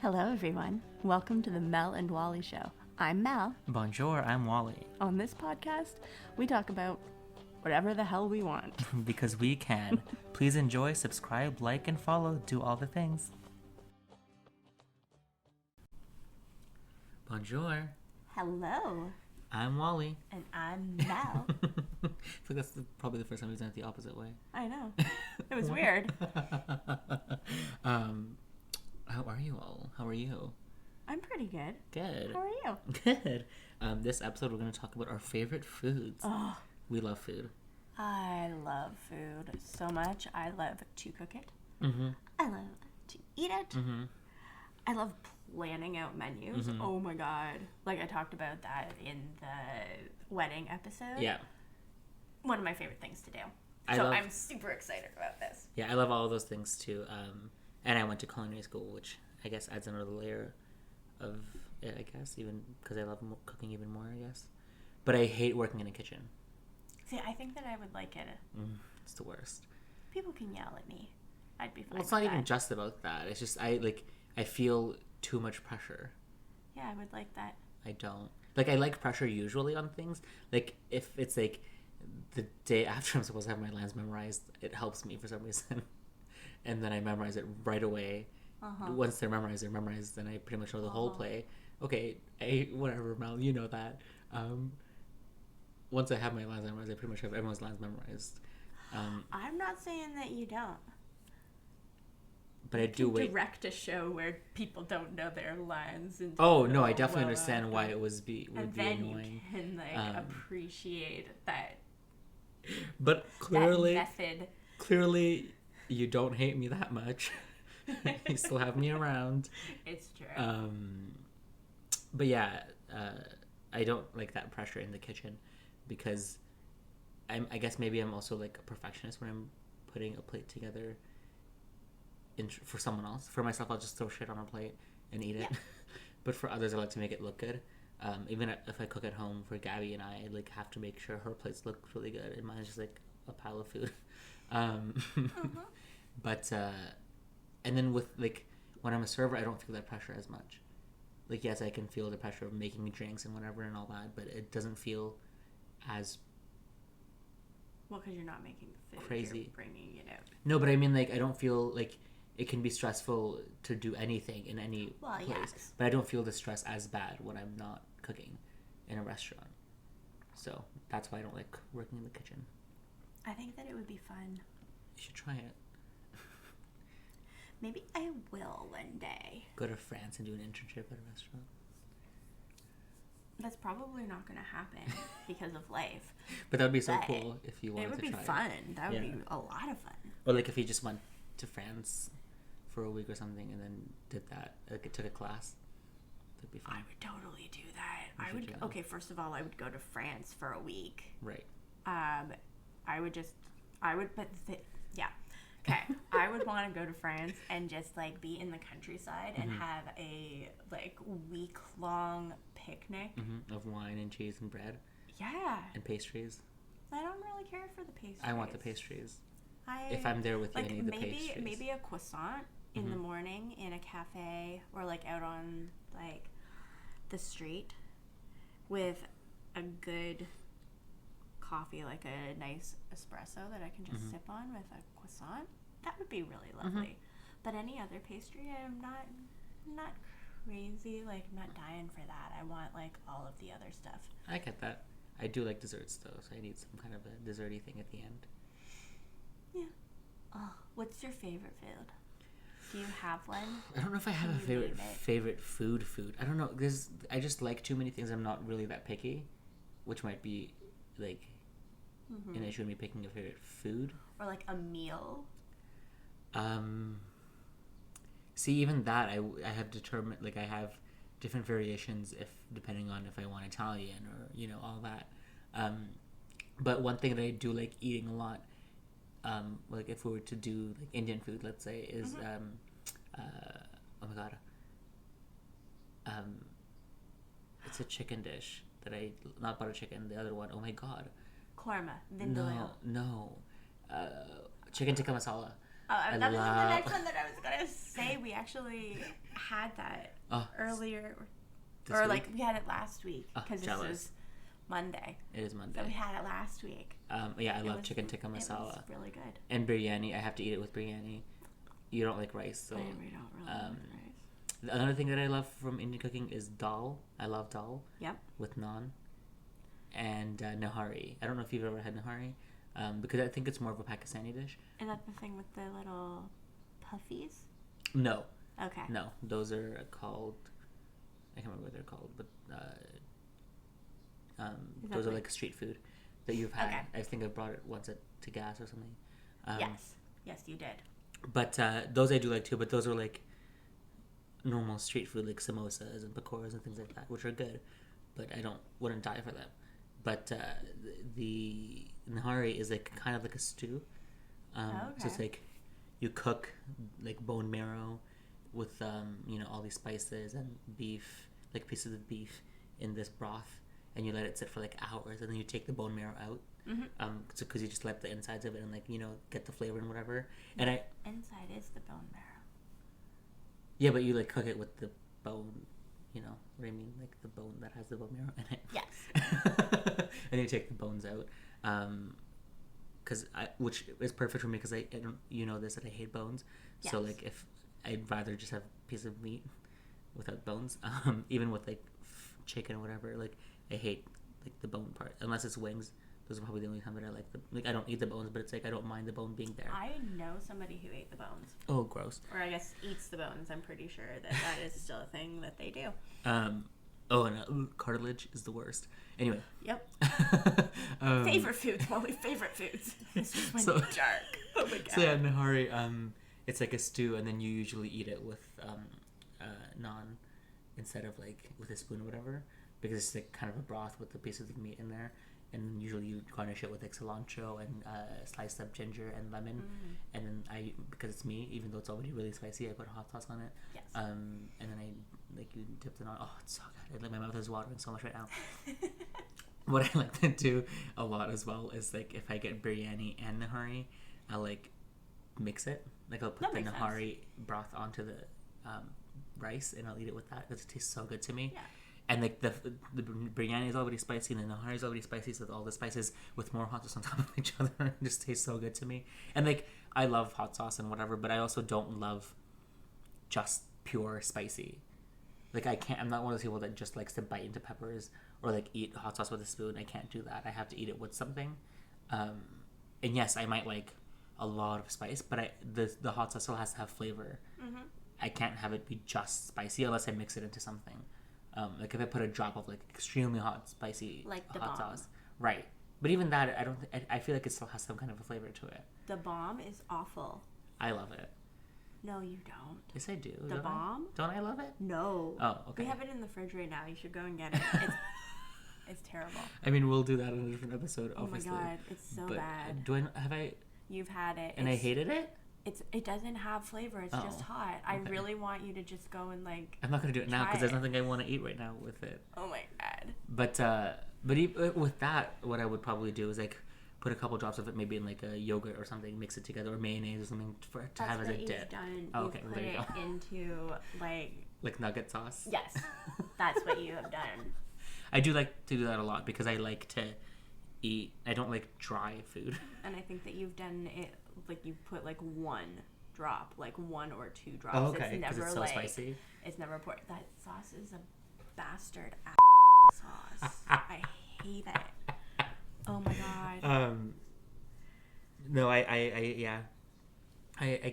Hello, everyone. Welcome to the Mel and Wally Show. I'm Mel. Bonjour, I'm Wally. On this podcast, we talk about whatever the hell we want. Because we can. Please enjoy, subscribe, like, and follow. Do all the things. Bonjour. Hello. I'm Wally. And I'm Mel. I think that's probably the first time we've done it the opposite way. I know. It was weird. How are you all? How are you? I'm pretty good. Good. How are you? Good. This episode, we're going to talk about our favorite foods. Oh, We love food. I love food so much. I love to cook it. Mm-hmm. I love to eat it. Mm-hmm. I love planning out menus. Mm-hmm. Oh my god. Like I talked about that in the wedding episode. Yeah. One of my favorite things to do. I'm super excited about this. Yeah, I love all of those things too. And I went to culinary school, which I guess adds another layer of it, I guess, even because I love cooking even more, I guess. But I hate working in a kitchen. See, I think that I would like it. It's the worst. People can yell at me. I'd be fine. Well, it's not even just about that. It's just I feel too much pressure. Yeah, I would like that. I don't. Like, I like pressure usually on things. Like, if it's like the day after I'm supposed to have my lines memorized, it helps me for some reason. And then I memorize it right away. Once they're memorized, then I pretty much know the whole play. Okay, whatever, Mel, you know that. Once I have my lines memorized, I pretty much have everyone's lines memorized. I'm not saying that you don't. But I do wait. Direct a show where people don't know their lines. And oh no, I definitely understand why it would be annoying. And then you can appreciate that. But clearly, that method. Clearly, you don't hate me that much. You still have me around. It's true. But yeah, I don't like that pressure in the kitchen because I guess maybe I'm also like a perfectionist when I'm putting a plate together for someone else. For myself, I'll just throw shit on a plate and eat it. Yeah. But for others, I like to make it look good. Even if I cook at home for Gabby and I like have to make sure her plates look really good and mine's just like a pile of food. But and then with like when I'm a server, I don't feel that pressure as much. Like, yes, I can feel the pressure of making drinks and whatever and all that, but it doesn't feel as because you're not making the food, crazy. You're bringing it out. No, but I mean, like, I don't feel like it can be stressful to do anything in any place. Yes. But I don't feel the stress as bad when I'm not cooking in a restaurant. So that's why I don't like working in the kitchen. I think that it would be fun. You should try it. Maybe I will one day. Go to France and do an internship at a restaurant. That's probably not going to happen because of life. But that would be so cool if you wanted to try it. It would be fun. That would be a lot of fun. Or like if you just went to France for a week or something and then did that, like it took a class. That'd be fun. I would totally do that. Okay, first of all, I would go to France for a week. Right. Okay, I would want to go to France and just like be in the countryside and have a like week-long picnic of wine and cheese and bread. Yeah. And pastries. I don't really care for the pastries. I want the pastries. If I'm there with you, I need the pastries. Maybe a croissant in the morning in a cafe or like out on like the street with a good coffee, like a nice espresso that I can just sip on with a croissant. That would be really lovely. But any other pastry, I'm not crazy, like not dying for that. I want like all of the other stuff. I get that. I do like desserts though, so I need some kind of a desserty thing at the end. Yeah. Oh, what's your favorite food? Do you have one? I don't know if I have a favorite food. I don't know. I just like too many things. I'm not really that picky, which might be like an issue in me picking a favorite food. Or like a meal. See, even that I have determined, like I have different variations depending on if I want Italian or all that. But one thing that I do like eating a lot, like if we were to do like Indian food, let's say, is oh my god, it's a chicken dish that not butter chicken, the other one. Oh my god, korma, vindaloo. No, chicken tikka masala. That was the next one that I was gonna say. We actually had that earlier, or like we had it last week because this is Monday. It is Monday. So we had it last week. I love chicken tikka masala. It was really good. And biryani. I have to eat it with biryani. You don't like rice, so. We don't really like rice. Another thing that I love from Indian cooking is dal. I love dal. Yep. With naan. And nahari. I don't know if you've ever had nahari, because I think it's more of a Pakistani dish. Is that the thing with the little puffies? No. Okay. No, those are called. I can't remember what they're called, but those are like street food that you've had. Okay. I think I brought it once to gas or something. Yes, you did. But those I do like too. But those are like normal street food, like samosas and pakoras and things like that, which are good. But I wouldn't die for them. But the nahari is like kind of like a stew. So it's like you cook like bone marrow with all these spices and beef, like pieces of beef in this broth, and you let it sit for like hours, and then you take the bone marrow out. So because you just let the insides of it and get the flavor and whatever. And inside is the bone marrow. Yeah, but you like cook it with the bone. You know what I mean? Like the bone that has the bone marrow in it. Yes. And you take the bones out. Which is perfect for me because I don't, this, that I hate bones. Yes. So like if I'd rather just have a piece of meat without bones. Even with like chicken or whatever, like I hate like the bone part unless it's wings. Those are probably the only time that I like I don't eat the bones, but it's like I don't mind the bone being there. I know somebody who ate the bones. Oh, gross. Or I guess eats the bones. I'm pretty sure that is still a thing that they do. Cartilage is the worst. Anyway. Yep. Favorite foods, Molly. Favorite foods. This just went dark. Oh my god. So yeah, nahari. It's like a stew, and then you usually eat it with naan instead of like with a spoon or whatever, because it's like kind of a broth with the pieces of meat in there. And usually you garnish it with like cilantro and sliced up ginger and lemon. And then because it's me, even though it's already really spicy, I put hot sauce on it. Yes. And then you dipped it on. Oh, it's so good. My mouth is watering so much right now. What I like to do a lot as well is like if I get biryani and nahari, I'll like mix it. Like I'll put the nahari broth onto the rice and I'll eat it with that because it tastes so good to me. Yeah. And like the biryani is already spicy and the nahari is already spicy, so all the spices with more hot sauce on top of each other just taste so good to me. And like I love hot sauce and whatever, but I also don't love just pure spicy. Like I'm not one of those people that just likes to bite into peppers or like eat hot sauce with a spoon. I can't do that. I have to eat it with something. And yes, I might like a lot of spice, but the hot sauce still has to have flavor. I can't have it be just spicy unless I mix it into something. Like if I put a drop of like extremely hot, spicy like the hot bomb. sauce, right? But even that, I don't. I feel like it still has some kind of a flavor to it. The bomb is awful. I love it. No, you don't. Yes, I do. The bomb? Don't I love it? No. Oh, okay. We have it in the fridge right now. You should go and get it. It's terrible. I mean, we'll do that in a different episode. Obviously. Oh my god, it's so bad. Have I? You've had it. And I hated it. It doesn't have flavor. It's just hot. Okay. I really want you to just go and like. I'm not gonna do it now because there's nothing I want to eat right now with it. Oh my god. But with that, what I would probably do is like put a couple drops of it maybe in like a yogurt or something, mix it together, or mayonnaise or something to have as a dip. Done. Oh, okay, put it into like nugget sauce. Yes, that's what you have done. I do like to do that a lot because I like to eat. I don't like dry food. And I think that you've done it. Like you put like one drop, like 1 or 2 drops. Oh, okay, because it's so spicy. It's never poured. That sauce is a bastard sauce. I hate it. Oh my god. No, I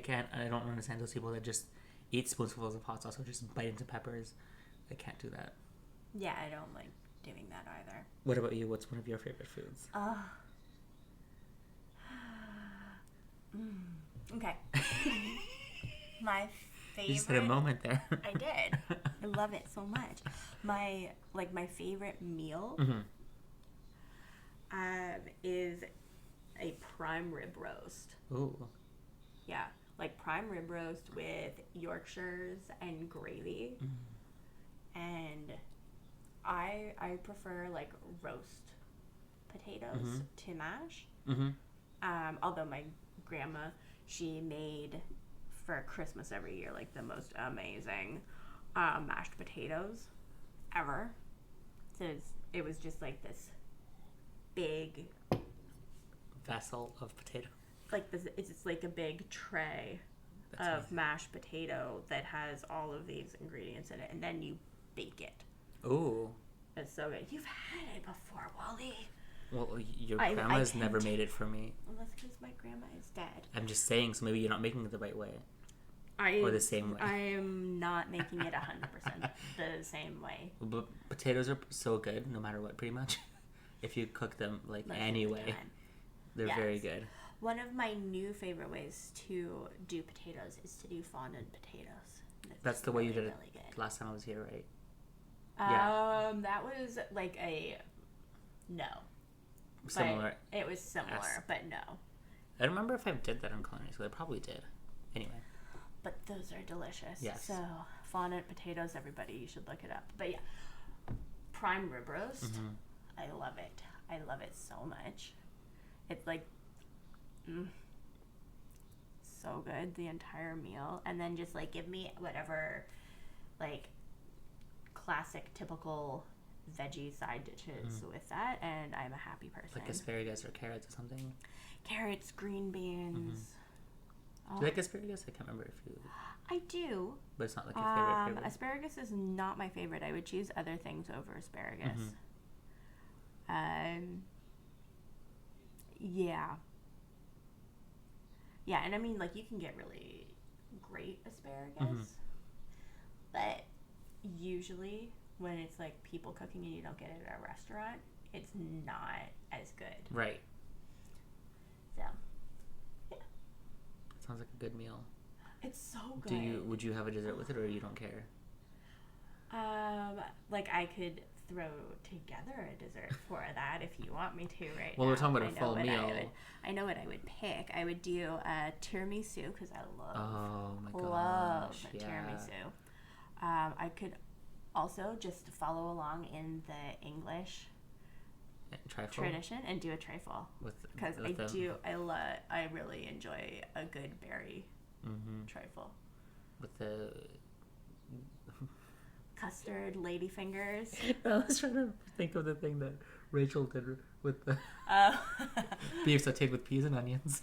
can't. I don't understand those people that just eat spoonfuls of hot sauce or just bite into peppers. I can't do that. Yeah, I don't like doing that either. What about you? What's one of your favorite foods? Okay. My favorite. You just had a moment there. I did. I love it so much. My favorite meal is a prime rib roast. Ooh. Yeah, like prime rib roast with Yorkshires and gravy. And I prefer like roast potatoes to mash. Although my grandma, she made for Christmas every year like the most amazing mashed potatoes ever. So it was just like this big vessel of potato. Like this, it's just like a big tray of mashed potato that has all of these ingredients in it, and then you bake it. Ooh. It's so good. You've had it before, Wally. Well, your grandma's never made it for me. Well, that's because my grandma is dead. I'm just saying, so maybe you're not making it the right way. Or the same way. I am not making it 100% the same way. But potatoes are so good, no matter what, pretty much. If you cook them, like, anyway, they're very good. One of my new favorite ways to do potatoes is to do fondant potatoes. That's the way you did it last time I was here, right? Yeah. That was like no. Similar. But it was similar, but no. I don't remember if I did that on culinary school. I probably did. Anyway. But those are delicious. Yes. So fondant potatoes, everybody, you should look it up. But yeah, prime rib roast. Mm-hmm. I love it. I love it so much. It's like so good, the entire meal. And then just like give me whatever like classic typical veggie side dishes with that, and I'm a happy person. Like asparagus or carrots or something? Carrots, green beans. Do you like asparagus? I can't remember if you... I do. But it's not like your favorite. Asparagus is not my favorite. I would choose other things over asparagus. Yeah. Yeah, and I mean, like, you can get really great asparagus. But usually, when it's, like, people cooking and you don't get it at a restaurant, it's not as good. Right. So, yeah. Sounds like a good meal. It's so good. Would you have a dessert with it, or you don't care? Like, I could throw together a dessert for that if you want me to right well, now. we're talking about a full meal. I know what I would pick. I would do a tiramisu because I love tiramisu. I could also just follow along in the English tradition and do a trifle because I really enjoy a good berry trifle with the custard ladyfingers. I was trying to think of the thing that Rachel did with the beef sauteed with peas and onions.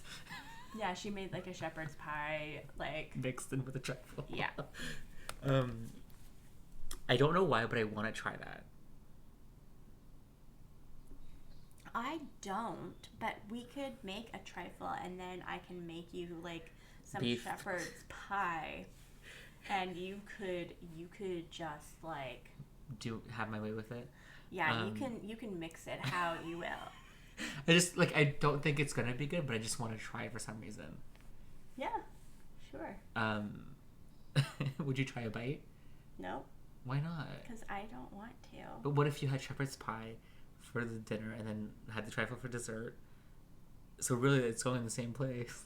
Yeah, she made like a shepherd's pie, like mixed in with a trifle. Yeah. I don't know why, but I want to try that. I don't, but we could make a trifle, and then I can make you like some shepherd's pie, and you could just like have my way with it. Yeah, you can mix it how you will. I don't think it's gonna be good, but I just want to try it for some reason. Yeah, sure. Would you try a bite? No. Why not? Because I don't want to. But what if you had shepherd's pie for the dinner and then had the trifle for dessert? So really, it's going in the same place.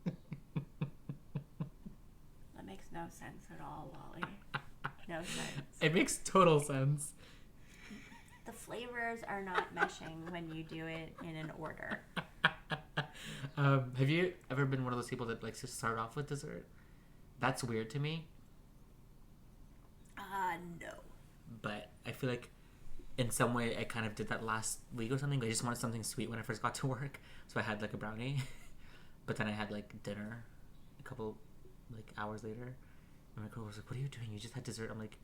That makes no sense at all, Wally. No sense. It makes total sense. The flavors are not meshing when you do it in an order. Have you ever been one of those people that likes to start off with dessert? That's weird to me. No. But I feel like in some way I kind of did that last week or something. I just wanted something sweet when I first got to work. So I had like a brownie. But then I had like dinner a couple like hours later. And my girl was like, "What are you doing? You just had dessert." I'm like,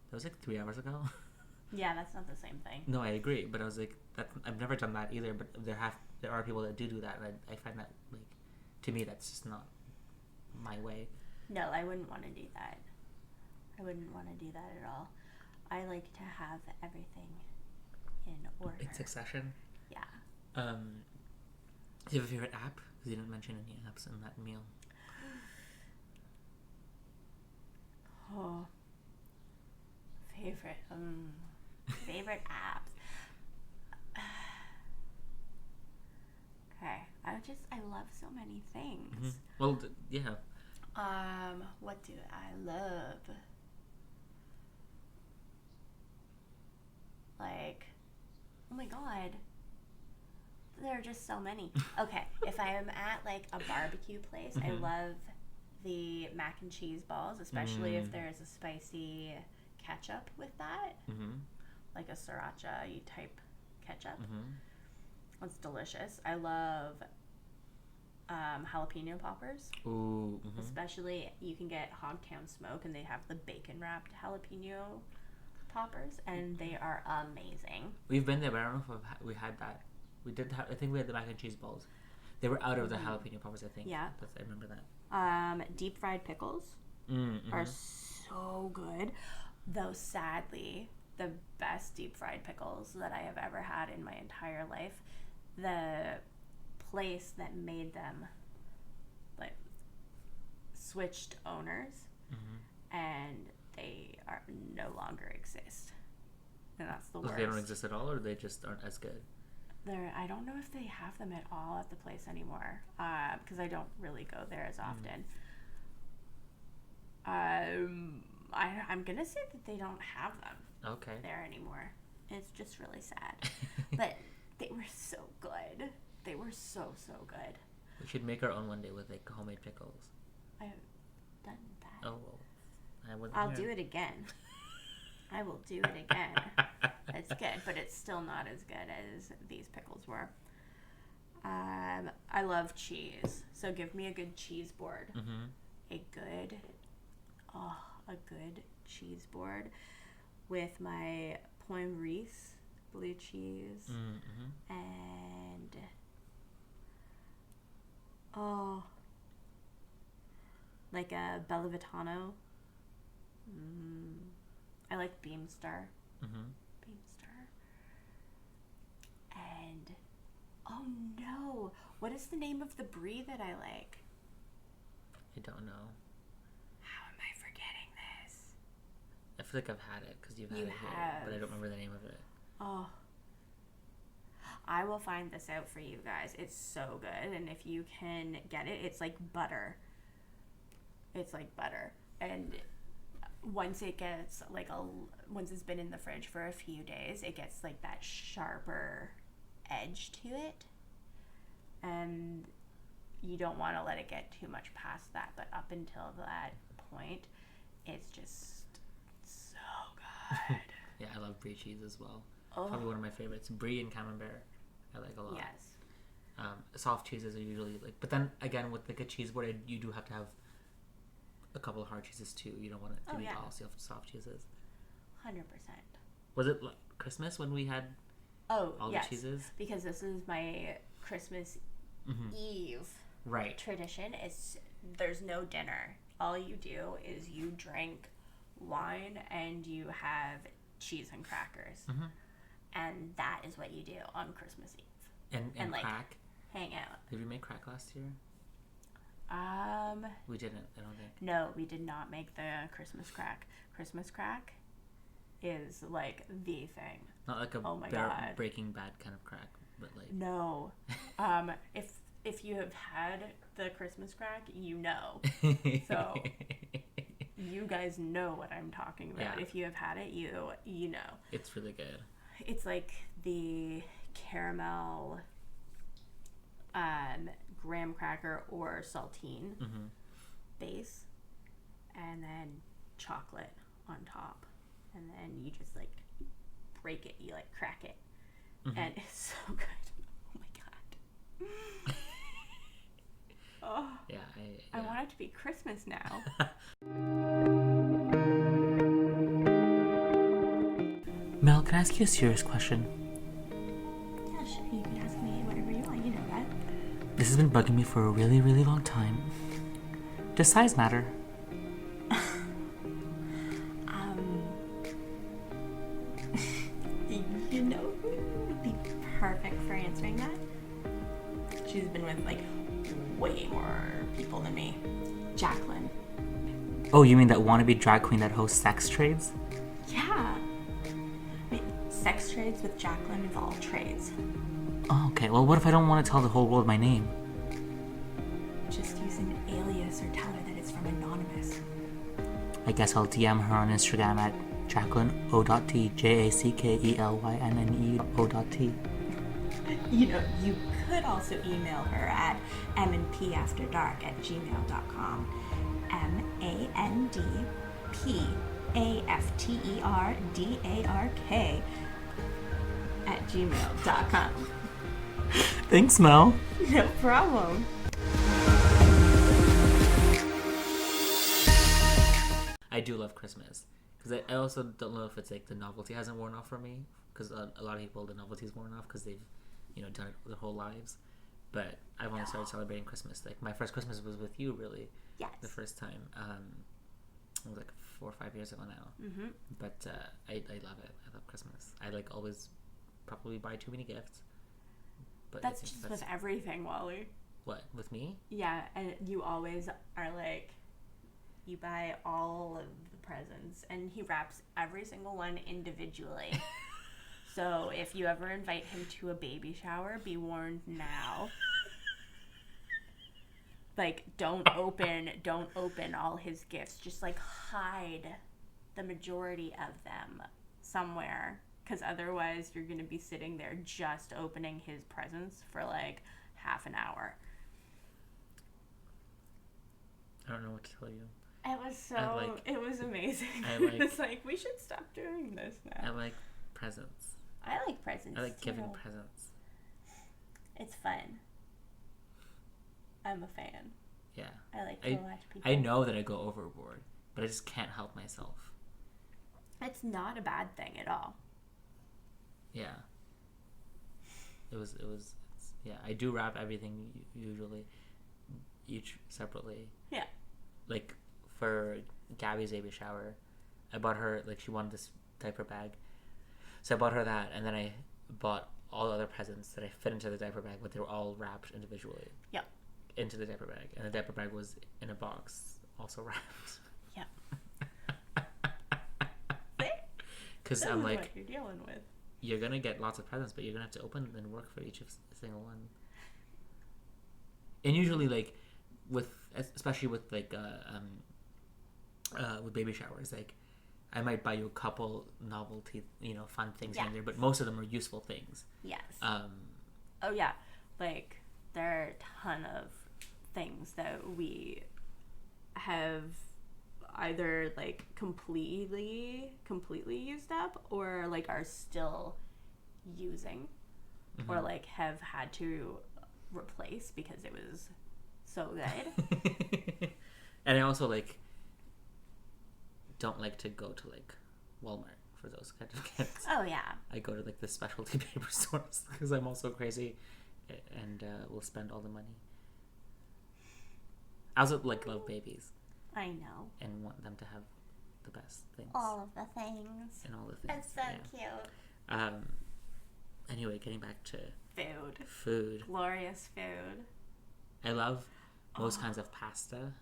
"That was like 3 hours ago." Yeah, that's not the same thing. No, I agree. But I was like, I've never done that either. But there are people that do that. And I find that like, to me, that's just not my way. No, I wouldn't want to do that. I wouldn't want to do that at all. I like to have everything in order. In succession? Yeah. Do you have a favorite app? Because you didn't mention any apps in that meal. Oh. Favorite apps. Okay. I love so many things. Mm-hmm. Well, yeah. What do I love? Like, oh my god. There are just so many. Okay, if I am at like a barbecue place, I love the mac and cheese balls, especially if there's a spicy ketchup with that, like a sriracha type ketchup. It's delicious. I love jalapeno poppers. Ooh. Especially, you can get Hogtown Smoke, and they have the bacon wrapped jalapeno poppers, and they are amazing. We've been there, but I don't know if we had that. We did have. I think we had the mac and cheese balls. They were out of the jalapeno poppers, I think. Yeah. I remember that. Deep fried pickles are so good. Though, sadly, the best deep fried pickles that I have ever had in my entire life, the place that made them, like, switched owners, and they are no longer exist. And that's the worst. They don't exist at all, or they just aren't as good? I don't know if they have them at all at the place anymore, because I don't really go there as often. I'm gonna say that they don't have them there anymore. It's just really sad. But they were so good. They were so good. We should make our own one day with like homemade pickles. I've done that. Oh, well, I'll do it again. I will do it again. It's good, but it's still not as good as these pickles were. I love cheese, so give me a good cheese board. A good cheese board with my Point Reese blue cheese and like a Bella Vitano. I like Beamstar. Beamstar. And oh no, what is the name of the brie that I like? I don't know. How am I forgetting this? I feel like I've had it because you've had it here, but I don't remember the name of it. Oh, I will find this out for you guys. It's so good, and if you can get it, it's like butter. It's like butter, and once it gets once it's been in the fridge for a few days, it gets like that sharper edge to it, and you don't want to let it get too much past that, but up until that point, it's just so good. Yeah, I love brie cheese as well. Probably one of my favorites. Brie and camembert I like a lot. Yes. Soft cheeses are usually like, but then again with like a cheese board, you do have to have a couple of hard cheeses too. You don't want it to be all soft cheeses. 100%. Was it Christmas when we had all the cheeses? Because this is my Christmas Eve tradition. There's no dinner. All you do is you drink wine and you have cheese and crackers. And that is what you do on Christmas Eve. And like, crack? Hang out. Did we make crack last year? We didn't, I don't think. No, we did not make the Christmas crack. Christmas crack is like the thing. Not like a Breaking Bad kind of crack, but like... No. If you have had the Christmas crack, you know. So you guys know what I'm talking about. Yeah. If you have had it, you know. It's really good. It's like the caramel graham cracker or saltine base, and then chocolate on top, and then you just like break it, you like crack it, and it's so good. Oh my god. Oh yeah, I want it to be Christmas now. Mel, can I ask you a serious question? Yeah, sure. You can ask me whatever you want. You know that. This has been bugging me for a really, really long time. Does size matter? You know who would be perfect for answering that? She's been with like way more people than me. Jacqueline. Oh, you mean that wannabe drag queen that hosts sex trades? Yeah. Sex trades with Jacqueline of all trades. Oh, okay. Well, what if I don't want to tell the whole world my name? Just use an alias or tell her that it's from Anonymous. I guess I'll DM her on Instagram at Jacqueline O.T, JACKELYNNE O.T. You could also email her at mandpafterdark@gmail.com. mandpafterdark@gmail.com. Thanks, Mel. No problem. I do love Christmas because I also don't know if it's like the novelty hasn't worn off for me, because a lot of people the novelty's worn off because they've done it their whole lives. But I've only started celebrating Christmas. Like my first Christmas was with you, really. Yes. The first time. It was like 4 or 5 years ago now. Mm-hmm. But I love it. I love Christmas. I like always probably buy too many gifts. But that's just with everything, Wally. What, with me? Yeah, and you always are like, you buy all of the presents, and he wraps every single one individually. So if you ever invite him to a baby shower, be warned now. Like, don't open all his gifts. Just like hide the majority of them somewhere, because otherwise you're going to be sitting there just opening his presents for like half an hour. I don't know what to tell you. It was it was amazing. It's like, we should stop doing this now. I like presents. I like presents. I like giving too. presents. It's fun. I'm a fan. Yeah. I like to watch people. I know that I go overboard, but I just can't help myself. It's not a bad thing at all. Yeah. Yeah, I do wrap everything usually, each separately. Yeah. Like, for Gabby's baby shower, I bought her, like, she wanted this diaper bag. So I bought her that, and then I bought all the other presents that I fit into the diaper bag, but they were all wrapped individually. Yep. Into the diaper bag. And the diaper bag was in a box, also wrapped. Yep. Because I'm like, what you're dealing with. You're going to get lots of presents, but you're going to have to open and work for each single one. And usually, like, especially with, like, with baby showers, like, I might buy you a couple novelty, fun things here and there, but most of them are useful things. Yes. Oh, yeah. Like, there are a ton of things that we have either, like, completely used up, or, like, are still using, mm-hmm. or, like, have had to replace because it was so good. And I also, like, don't like to go to, like, Walmart for those kind of gifts. Oh, yeah. I go to, like, the specialty paper stores because I'm also crazy and will spend all the money. I also, like, love babies. I know. And want them to have the best things. All of the things. And all the things. It's so cute. Anyway, getting back to food. Glorious food. I love most kinds of pasta.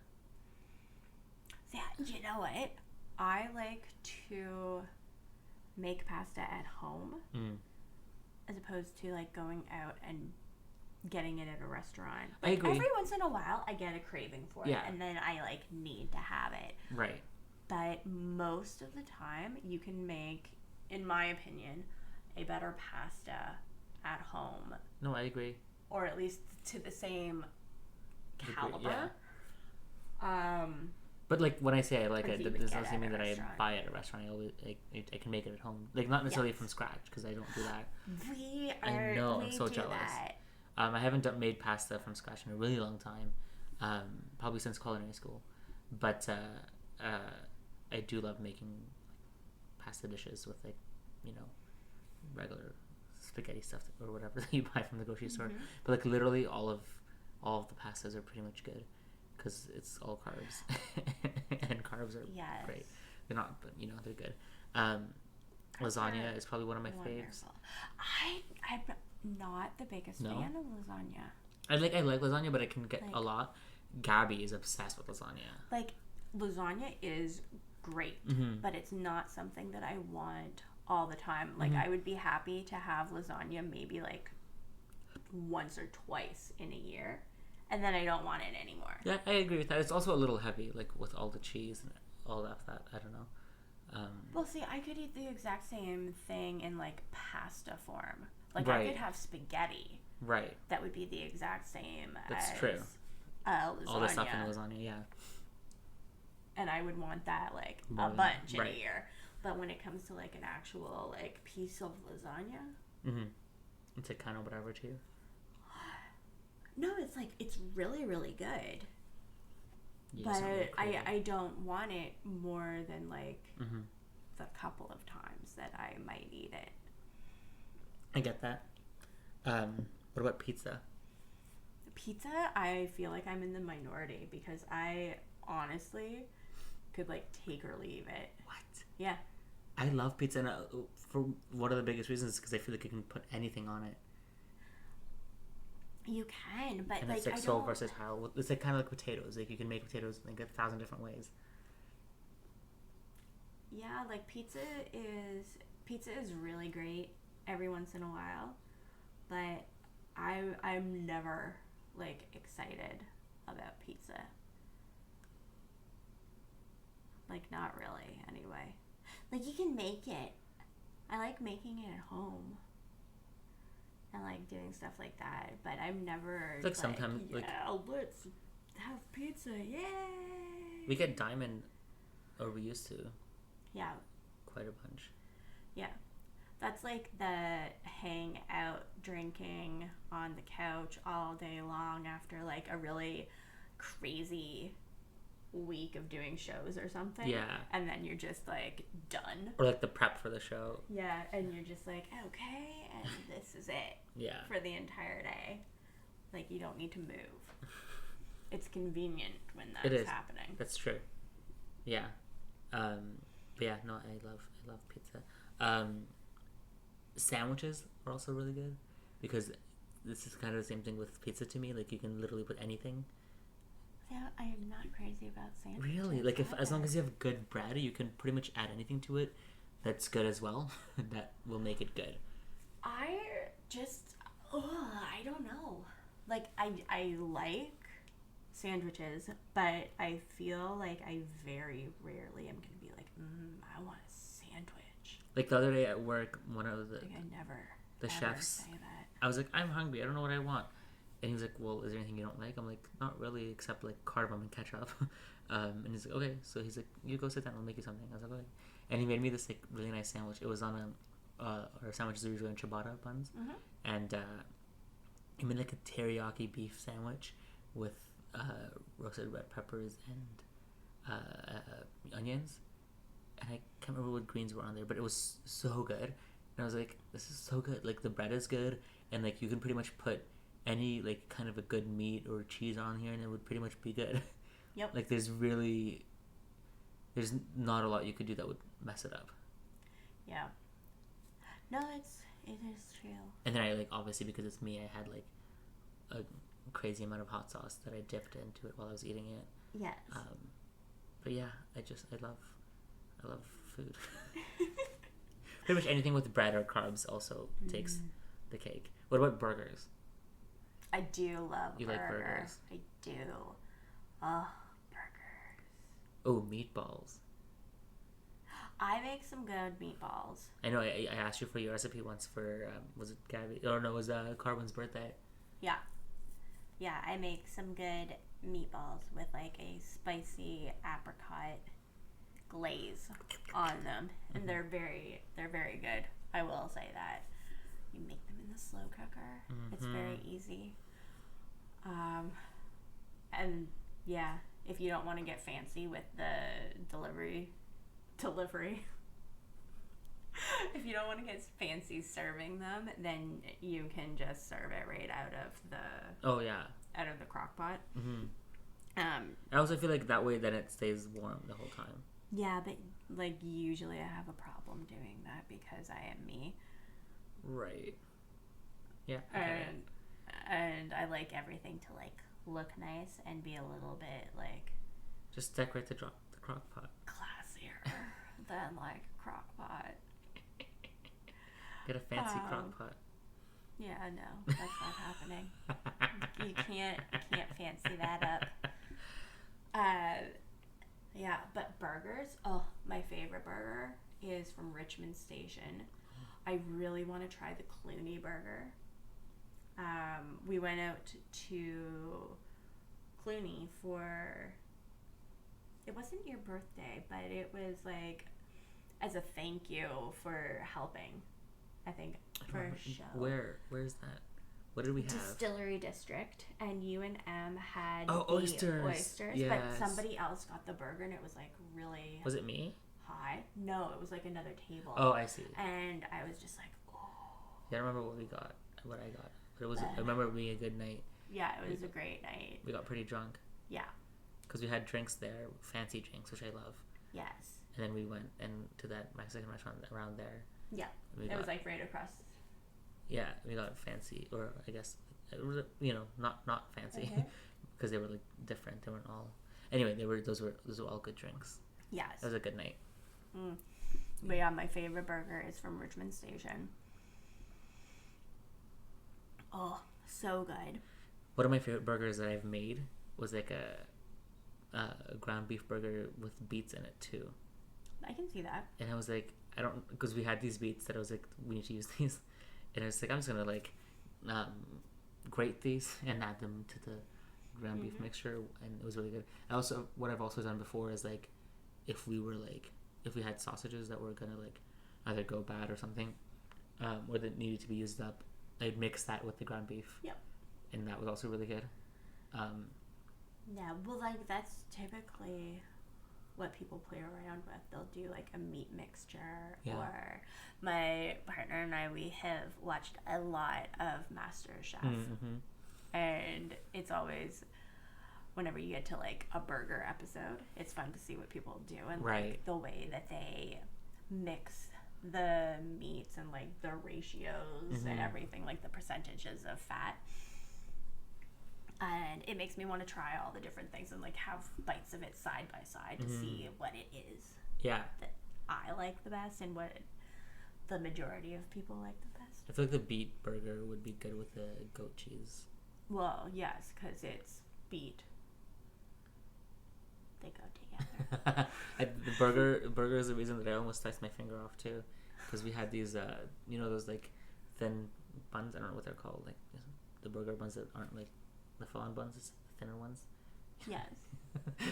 Yeah, you know what? I like to make pasta at home as opposed to, like, going out and getting it at a restaurant. Like, I agree. Every once in a while, I get a craving for it, and then I, like, need to have it. Right. But most of the time, you can make, in my opinion, a better pasta at home. No, I agree. Or at least to the same caliber. Yeah. But, like, when I say I like it, it doesn't mean that I buy it at a restaurant. I can make it at home. Like, not necessarily from scratch, because I don't do that. I'm so jealous. That. I haven't made pasta from scratch in a really long time, probably since culinary school. But I do love making pasta dishes with, like, regular spaghetti stuff or whatever that you buy from the grocery store. But, like, literally all of the pastas are pretty much good because it's all carbs, and carbs are great. They're not, but they're good. Lasagna is probably one of my faves. I'm not the biggest fan of lasagna. I like lasagna, but I can get a lot. Gabby is obsessed with lasagna. Like, lasagna is great, but it's not something that I want all the time. Like, I would be happy to have lasagna maybe, like, once or twice in a year, and then I don't want it anymore. Yeah, I agree with that. It's also a little heavy, like, with all the cheese and all that. I don't know. Well, see, I could eat the exact same thing in, like, pasta form. Like, Right. I could have spaghetti Right. that would be the exact same That's as true. lasagna. All the stuff in lasagna, yeah. And I would want that, like, More a than- bunch in right. a year. But when it comes to, like, an actual, like, piece of lasagna... Mm-hmm. It's like kind of whatever to you. No, it's, like, it's really, really good. You But just don't really crave it. I don't want it more than, like, Mm-hmm. the couple of times that I might eat it. I get that. What about pizza? Pizza, I feel like I'm in the minority because I honestly could, like, take or leave it. What? Yeah. I love pizza, and for one of the biggest reasons is because I feel like you can put anything on it. You can, but, And like, it's like I so don't... versatile. It's like kind of like potatoes. Like you can make potatoes like 1,000 different ways. Yeah, like, pizza is really great every once in a while, but I'm never, like, excited about pizza. Like, not really, anyway. Like, you can make it. I like making it at home. And, like, doing stuff like that. But I'm never, It's like sometimes, like... yeah, let's have pizza, yay! We get Diamond, or we used to, Yeah. quite a bunch. Yeah. That's like the hang out drinking on the couch all day long after, like, a really crazy week of doing shows or something. Yeah. And then you're just, like, done. Or like the prep for the show. Yeah, and you're just like, okay, and this is it Yeah. for the entire day. Like, you don't need to move. It's convenient when It that's is. happening. That's true. Yeah. But yeah, no, I love pizza. Sandwiches are also really good because this is kind of the same thing with pizza to me. Like you can literally put anything. Yeah, I am not crazy about sandwiches. Really? Like if as long either. as you have good bread, you can pretty much add anything to it that's good as well. That will make it good. I just, I don't know. Like, I like sandwiches, but I feel like I very rarely am going to be like, I want a sandwich. Like the other day at work, one of the Like, I never, the ever chefs, say that. I was like, I'm hungry. I don't know what I want. And he was like, well, is there anything you don't like? I'm like, not really, except like cardamom and ketchup. And he's like, okay. So he's like, you go sit down. I'll make you something. I was like, okay. And he made me this like really nice sandwich. It was on our sandwiches are usually on ciabatta buns, and he made like a teriyaki beef sandwich with roasted red peppers and onions. And I can't remember what greens were on there, but it was so good. And I was like, this is so good. Like the bread is good, and like you can pretty much put any like kind of a good meat or cheese on here, and it would pretty much be good. Yep. Like there's not a lot you could do that would mess it up. Yeah. No, it is true. And then I like obviously because it's me, I had like a crazy amount of hot sauce that I dipped into it while I was eating it. Yes. But yeah, I love food. Pretty much anything with bread or carbs also takes the cake. What about burgers? I do love You like burgers? I do. Oh, burgers. Oh, meatballs. I make some good meatballs. I know I asked you for your recipe once for, was it Gabby? Oh no, it was Carwin's birthday. Yeah. Yeah, I make some good meatballs with like a spicy apricot glaze on them. And they're very good. I will say that. You make them in the slow cooker. It's very easy. And yeah, if you don't want to get fancy with the delivery. If you don't want to get fancy serving them, then you can just serve it right out of the crock pot. I also feel like that way then it stays warm the whole time. Yeah, but like usually I have a problem doing that because I am me. Right. Yeah. Okay. And I like everything to like look nice and be a little bit like just decorate the crock pot. Classier than like crock pot. Get a fancy crock pot. Yeah, no, that's not happening. You can't fancy that up. Yeah, but burgers. Oh, my favorite burger is from Richmond Station. I really want to try the Clooney burger. We went out to Clooney for, it wasn't your birthday, but it was like as a thank you for helping, I think, for a show. Where's that? What did we have? Distillery District, and you and Em had the oysters. Yes. But somebody else got the burger, and it was like really. Was it me? High? No, it was like another table. Oh, I see. And I was just like, oh. Yeah, I remember what I got. But it was. I remember it being a good night. Yeah, it was a great night. We got pretty drunk. Yeah. Because we had drinks there, fancy drinks, which I love. Yes. And then we went to that Mexican restaurant around there. Yeah. It was like right across. Yeah, we got fancy, or I guess, not fancy, because they were like different. They weren't all. Anyway, those were all good drinks. Yes. It was a good night. But yeah, my favorite burger is from Richmond Station. Oh, so good. One of my favorite burgers that I've made was like a ground beef burger with beets in it too. I can see that. And I was like, because we had these beets that I was like, we need to use these. And I was like, I'm just gonna like grate these and add them to the ground beef mixture, and it was really good. What I've also done before is like, if we had sausages that were gonna like either go bad or something, or that needed to be used up, I'd mix that with the ground beef. Yep. And that was also really good. Yeah, well, like that's typically what people play around with. They'll do like a meat mixture, or my partner and I, we have watched a lot of MasterChef, and it's always, whenever you get to like a burger episode, it's fun to see what people do and like the way that they mix the meats and like the ratios and everything, like the percentages of fat. And it makes me want to try all the different things and like have bites of it side by side to see what it is that I like the best and what the majority of people like the best. I feel like the beet burger would be good with the goat cheese. Well, yes, because it's beet. They go together. The burger is the reason that I almost sliced my finger off too, because we had these those like thin buns. I don't know what they're called, like the burger buns that aren't like the full-on buns, it's the thinner ones. Yes.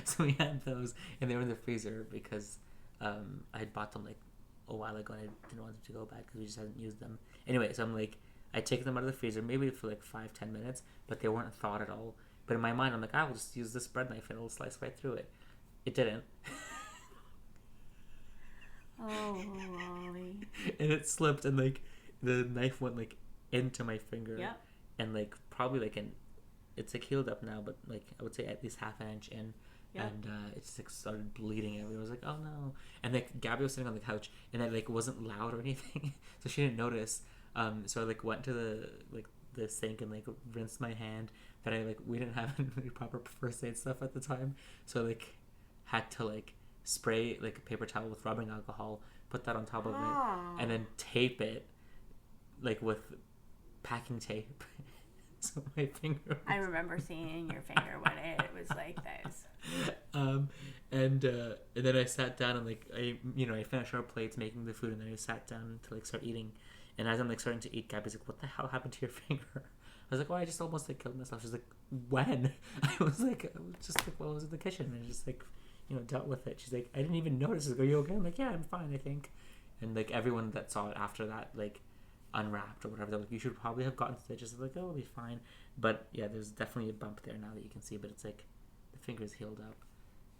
So we had those, and they were in the freezer because I had bought them like a while ago, and I didn't want them to go bad because we just hadn't used them. Anyway, so I'm like, I take them out of the freezer maybe for like 5-10 minutes, but they weren't thawed at all. But in my mind, I'm like, I will just use this bread knife and it'll slice right through it. It didn't. Oh, Wally. And it slipped, and like the knife went like into my finger. Yep. And like probably like it's like healed up now, but like I would say at least half an inch in. Yep. And it just like started bleeding everywhere. I was like, oh no. And like Gabby was sitting on the couch, and it like wasn't loud or anything, so she didn't notice. So I like went to the sink and like rinsed my hand. But we didn't have any proper first aid stuff at the time, so I like had to like spray like a paper towel with rubbing alcohol, put that on top of it, and then tape it like with packing tape. So my finger. I remember seeing your finger when it was like this. And then I sat down and like I finished our plates making the food, and then I sat down to like start eating. And as I'm like starting to eat, Gabby's like, "What the hell happened to your finger?" I was like, "Oh, I just almost like killed myself." She's like, "When?" I was just like, "Well, I was in the kitchen and just like, dealt with it." She's like, "I didn't even notice." Like, "Are you okay?" I'm like, "Yeah, I'm fine, I think." And like everyone that saw it after that, like unwrapped or whatever, they're like, "You should probably have gotten stitches." I'm like, "Oh, it'll be fine." But yeah, there's definitely a bump there now that you can see, but it's like the finger's healed up,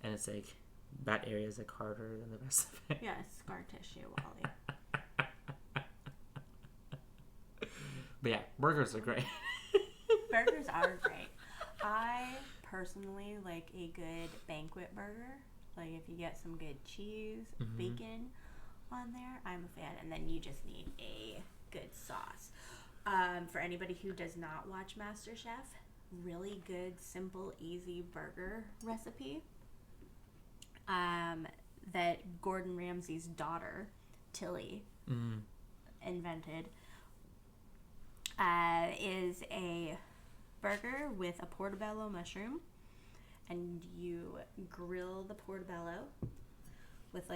and it's like that area is like harder than the rest of it. Yeah, scar tissue, Wally. But yeah, burgers are great. Burgers are great. I personally like a good banquet burger. Like if you get some good cheese, bacon on there, I'm a fan. And then you just need a good sauce. For anybody who does not watch MasterChef, really good, simple, easy burger recipe that Gordon Ramsay's daughter, Tilly, invented. Is a burger with a portobello mushroom, and you grill the portobello with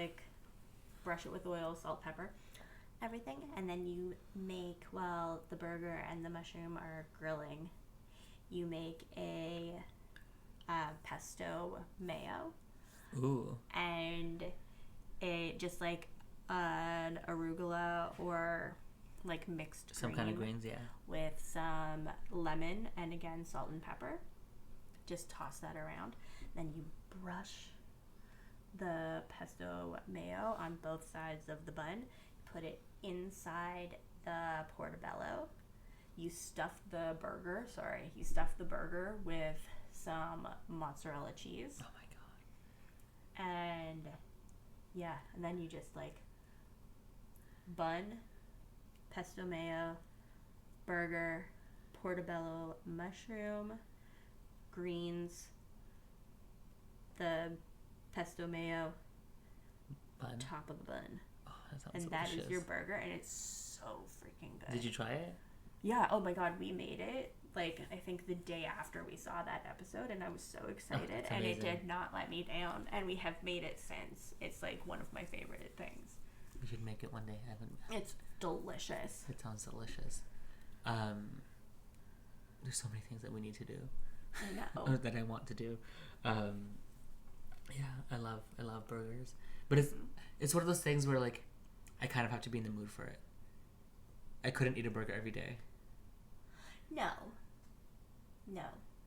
brush it with oil, salt, pepper, everything, and then you make, while the burger and the mushroom are grilling, you make a pesto mayo. Ooh. And it just like an arugula or like mixed Some kind of greens, yeah. with some lemon and again salt and pepper. Just toss that around. Then you brush the pesto mayo on both sides of the bun. Put it inside the portobello. You stuff the burger with some mozzarella cheese. Oh my god. And yeah, and then you just like bun, pesto mayo, burger, portobello mushroom, greens, the pesto mayo, Bun. top of the bun. Oh, that sounds and delicious. That is your burger, and it's so freaking good. Did you try it? Yeah. Oh my god, we made it. Like, I think the day after we saw that episode, and I was so excited, and it did not let me down, and we have made it since. It's like one of my favorite things. We should make it one day. I haven't. It's delicious. It sounds delicious. There's so many things that we need to do. I know. Or that I want to do. Yeah, I love burgers, but it's one of those things where like I kind of have to be in the mood for it. I couldn't eat a burger every day. No.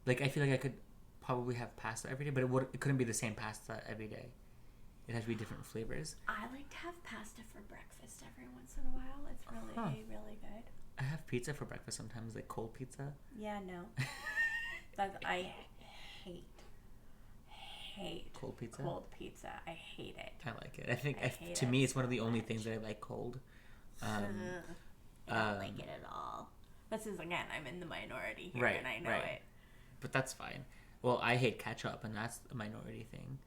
Like, I feel like I could probably have pasta every day, but it couldn't be the same pasta every day. It has to be different flavors. I like to have pasta for breakfast every once in a while. It's really, really good. I have pizza for breakfast sometimes, like cold pizza. Yeah, no. I hate cold pizza. I hate it. I like it. I think to me it's one of the only things that I like cold. I don't like it at all. This is, again, I'm in the minority here, and I know it. But that's fine. Well, I hate ketchup, and that's a minority thing.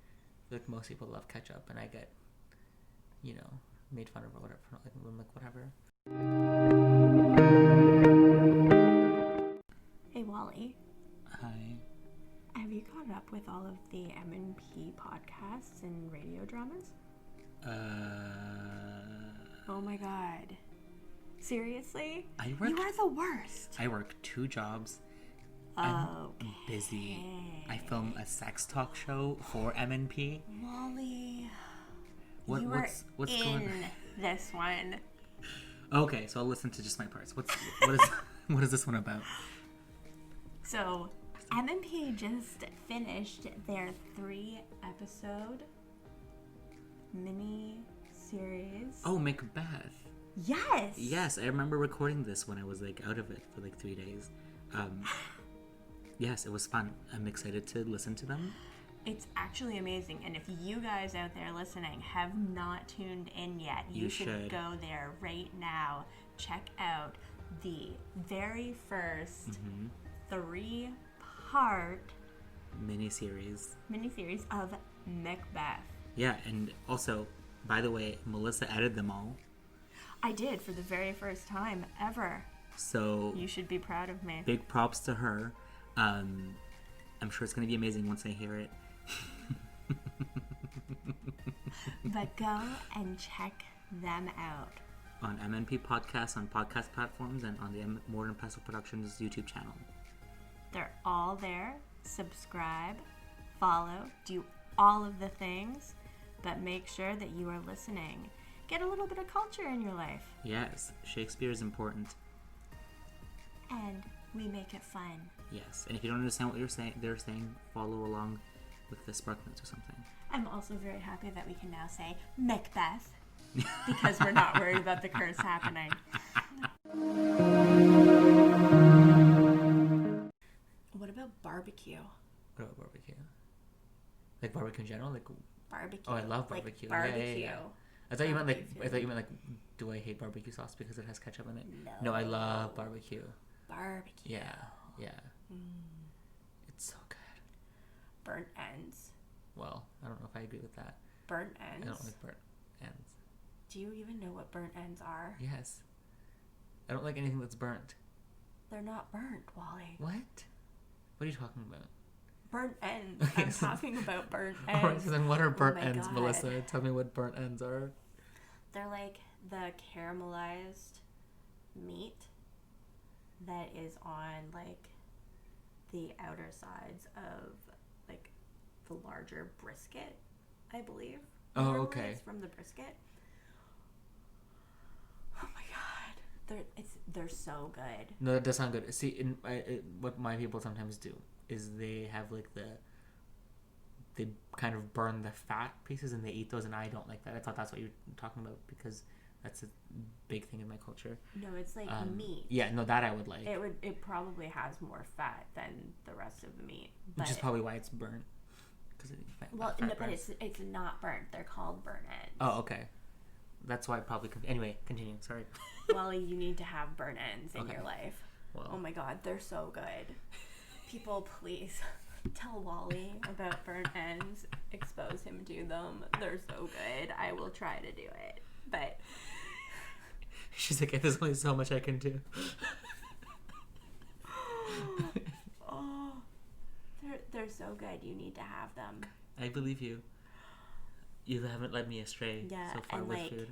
Like, most people love ketchup, and I get, made fun of or whatever. Whatever. Hey, Wally. Hi. Have you caught up with all of the M&P podcasts and radio dramas? Oh my god. Seriously? You are the worst. I work 2 jobs. I'm busy. I film a sex talk show for M&P. Wally. What's in going on? This one. Okay, so I'll listen to just my parts. What is this one about? So, M&P just finished their 3-episode mini series. Oh, Macbeth. Yes. Yes, I remember recording this when I was like out of it for like 3 days. Yes, it was fun. I'm excited to listen to them. It's actually amazing. And if you guys out there listening have not tuned in yet, you should go there right now. Check out the very first 3-part miniseries of Macbeth. Yeah, and also, by the way, Melissa edited them all. I did, for the very first time ever. So you should be proud of me. Big props to her. I'm sure it's going to be amazing once I hear it. But go and check them out. On MNP Podcasts, on podcast platforms, and on the Mortar and Pestle Productions YouTube channel. They're all there. Subscribe, follow, do all of the things, but make sure that you are listening. Get a little bit of culture in your life. Yes, Shakespeare is important. And we make it fun. Yes, and if you don't understand what they're saying, follow along with the spark notes or something. I'm also very happy that we can now say Macbeth because we're not worried about the curse happening. What about barbecue? What about barbecue? Like barbecue in general? Like barbecue. Oh, I love barbecue. Like barbecue. Yeah. I thought you meant like do I hate barbecue sauce because it has ketchup in it? No, I love barbecue. Barbecue. Yeah. It's so good. Burnt ends. Well, I don't know if I agree with that. Burnt ends? I don't like burnt ends. Do you even know what burnt ends are? Yes. I don't like anything that's burnt. They're not burnt, Wally. What? What are you talking about? Burnt ends. Okay, I'm talking about burnt ends. Alright, so then what are burnt ends, God. Melissa? Tell me what burnt ends are. They're like the caramelized meat that is on like the outer sides of like the larger brisket, I believe. Oh, okay. It's from the brisket. Oh my god, they're so good. No, that does sound good. See, what my people sometimes do is they have like they kind of burn the fat pieces and they eat those, and I don't like that. I thought that's what you were talking about because that's a big thing in my culture. No, it's like meat. Yeah, no, that I would like. It probably has more fat than the rest of the meat, which is probably why it's burnt. But it's not burnt. They're called burnt ends. Oh, okay. That's why it probably could. Anyway, continue. Sorry. Wally, you need to have burnt ends in your life. Well. Oh my god, they're so good. People, please tell Wally about burnt ends. Expose him to them. They're so good. I will try to do it. But she's like, there's only so much I can do. Oh, they're so good. You need to have them. I believe you. You haven't led me astray so far with food.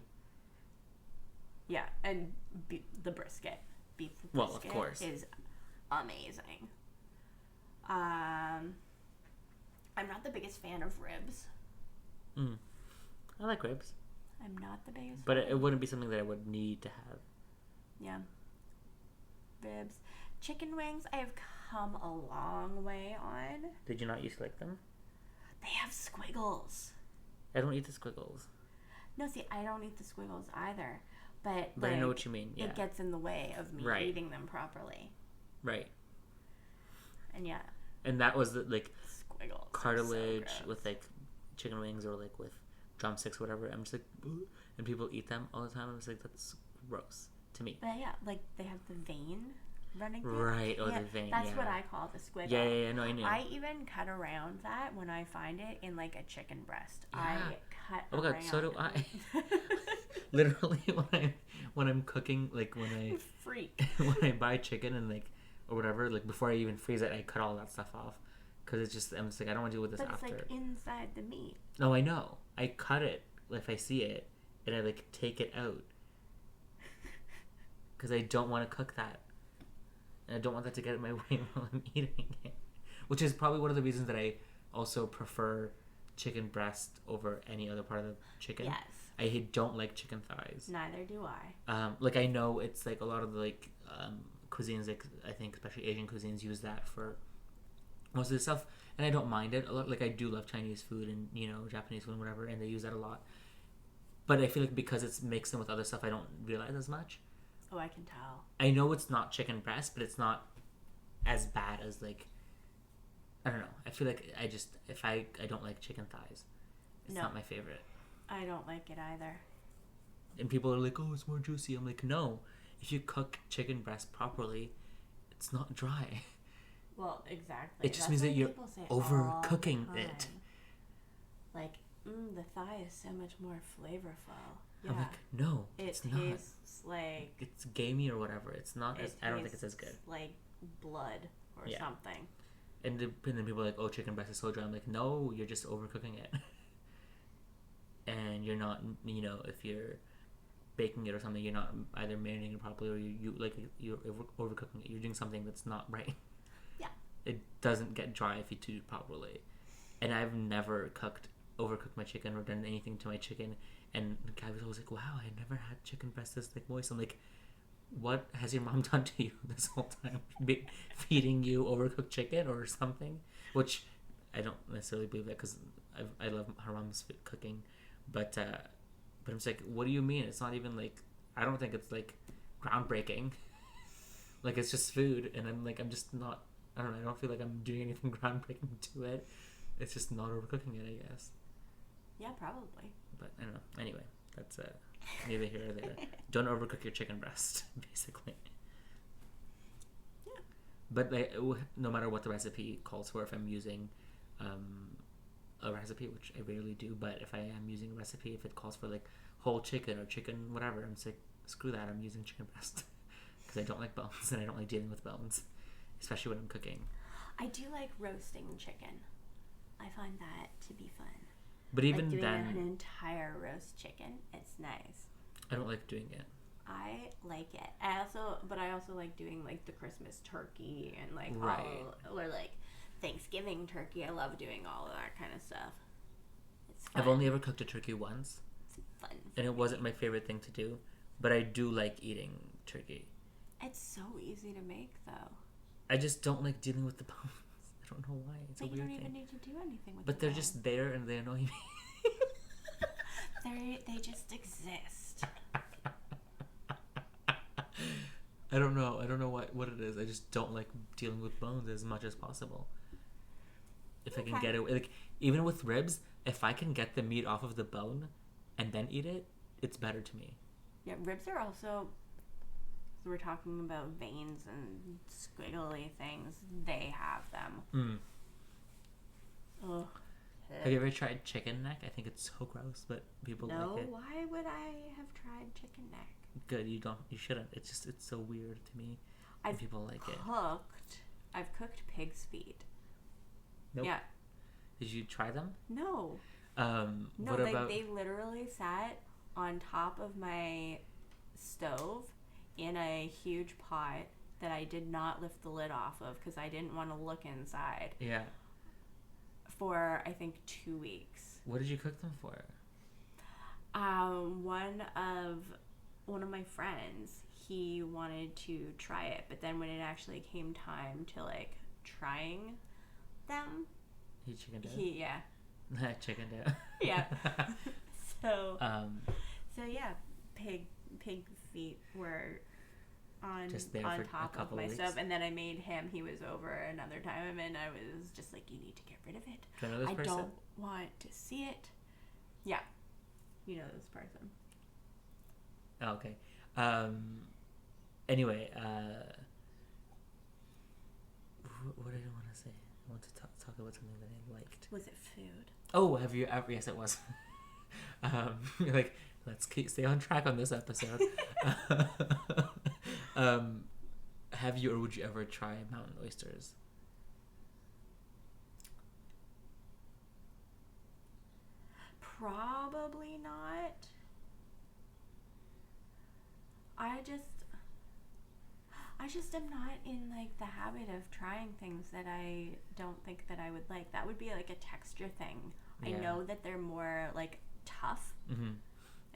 Yeah, and the brisket. Beef brisket well, of course. Is amazing. I'm not the biggest fan of ribs. I like ribs. I'm not the biggest but it wouldn't be something that I would need to have. Yeah. Ribs. Chicken wings, I have come a long way on. Did you not used to like them? They have squiggles. I don't eat the squiggles. No, see, I don't eat the squiggles either. But I know what you mean. Yeah. It gets in the way of me eating them properly. Right. And yeah. And that was the squiggles cartilage with like chicken wings or like with drumsticks or whatever. I'm just like, ugh. And people eat them all the time. I'm just like, that's gross to me. But yeah, like they have the vein running through. Right, or the vein. That's what I call the squiggle. Yeah, no, I knew. I even cut around that when I find it in like a chicken breast. Yeah. I cut oh my around. God, so do I. Literally, when I'm cooking, like when I freak when I buy chicken and like or whatever, like before I even freeze it, I cut all that stuff off because it's just I'm just like I don't want to deal with this after. But it's like inside the meat. No, I know. I cut it if I see it, and I like take it out because I don't want to cook that, and I don't want that to get in my way while I'm eating it. Which is probably one of the reasons that I also prefer chicken breast over any other part of the chicken. Yes. I don't like chicken thighs. Neither do I. Like I know it's like a lot of the like cuisines, like I think especially Asian cuisines use that for most of the stuff, and I don't mind it a lot. Like I do love Chinese food and Japanese food and whatever, and they use that a lot. But I feel like because it's mixed in with other stuff, I don't realize as much. Oh, I can tell. I know it's not chicken breast, but it's not as bad as like I don't know. I feel like I don't like chicken thighs. It's not my favorite. I don't like it either. And people are like, oh, it's more juicy. I'm like, no. If you cook chicken breast properly, it's not dry. Well, exactly. It just means that you're overcooking it. Like, the thigh is so much more flavorful. Yeah. I'm like, no, it's not. It tastes like... It's gamey or whatever. It's not I don't think it's as good. Like blood or something. And then people are like, oh, chicken breast is so dry. I'm like, no, you're just overcooking it. And you're not, if you're baking it or something, you're not either marinating it properly or you're overcooking it. You're doing something that's not right. Yeah. It doesn't get dry if you do it properly. And I've never overcooked my chicken or done anything to my chicken. And the guy was always like, wow, I never had chicken breast this like moist. I'm like, what has your mom done to you this whole time? Feeding you overcooked chicken or something? Which I don't necessarily believe that because I love her mom's cooking. But I'm just like, what do you mean? It's not even like, I don't think it's like groundbreaking. Like it's just food, and I'm just not. I don't know. I don't feel like I'm doing anything groundbreaking to it. It's just not overcooking it, I guess. Yeah, probably. But I don't know. Anyway, that's neither here or there. Don't overcook your chicken breast, basically. Yeah. But no matter what the recipe calls for, if I'm using a recipe, which I rarely do, but if I am using a recipe, if it calls for like whole chicken or chicken whatever, I'm just like, screw that, I'm using chicken breast because I don't like bones and I don't like dealing with bones, especially when I'm cooking. I do like roasting chicken. I find that to be fun. But even like doing then, an entire roast chicken, it's nice. I don't like doing it. I like it. I also like doing like the Christmas turkey and like Right. or like Thanksgiving turkey. I love doing all of that kind of stuff. It's fun. I've only ever cooked a turkey once, It's fun. and it wasn't my favorite thing to do, but I do like eating turkey. It's so easy to make though. I just don't like dealing with the bones. I don't know why. It's a But weird you don't thing. even need to do anything with But the they're bones. just there and they annoy me. They just exist. I don't know. I don't know what it is. I just don't like dealing with bones as much as possible. If I can get it, like even with ribs, if I can get the meat off of the bone and then eat it, it's better to me. Yeah, ribs are also. We're talking about veins and squiggly things. They have them. Ugh. Have you ever tried chicken neck? I think it's so gross, but people like it. No, why would I have tried chicken neck? Good, you don't. You shouldn't. It's so weird to me. When people like it. I've cooked pig's feet. Nope. Yeah. Did you try them? No. No. What about? They literally sat on top of my stove in a huge pot that I did not lift the lid off of because I didn't want to look inside. Yeah. For I think 2 weeks. What did you cook them for? One of my friends, he wanted to try it, but then when it actually came time to like trying them, He chickened out. Chickened out. Yeah. So yeah, pig feet were on just there on for top a couple of my weeks. stove, and then I made him. He was over another time, and I was just like, "You need to get rid of it. Do you know this I person? don't want to see it." Yeah, you know this person. Oh, okay. Anyway, what did I want to say? I want to talk about something that I liked. Was it food? Oh, have you ever? Yes, it was. Like, let's stay on track on this episode. Have you or would you ever try mountain oysters? Probably not. I just am not in like the habit of trying things that I don't think that I would like. That would be like a texture thing. Yeah. I know that they're more like tough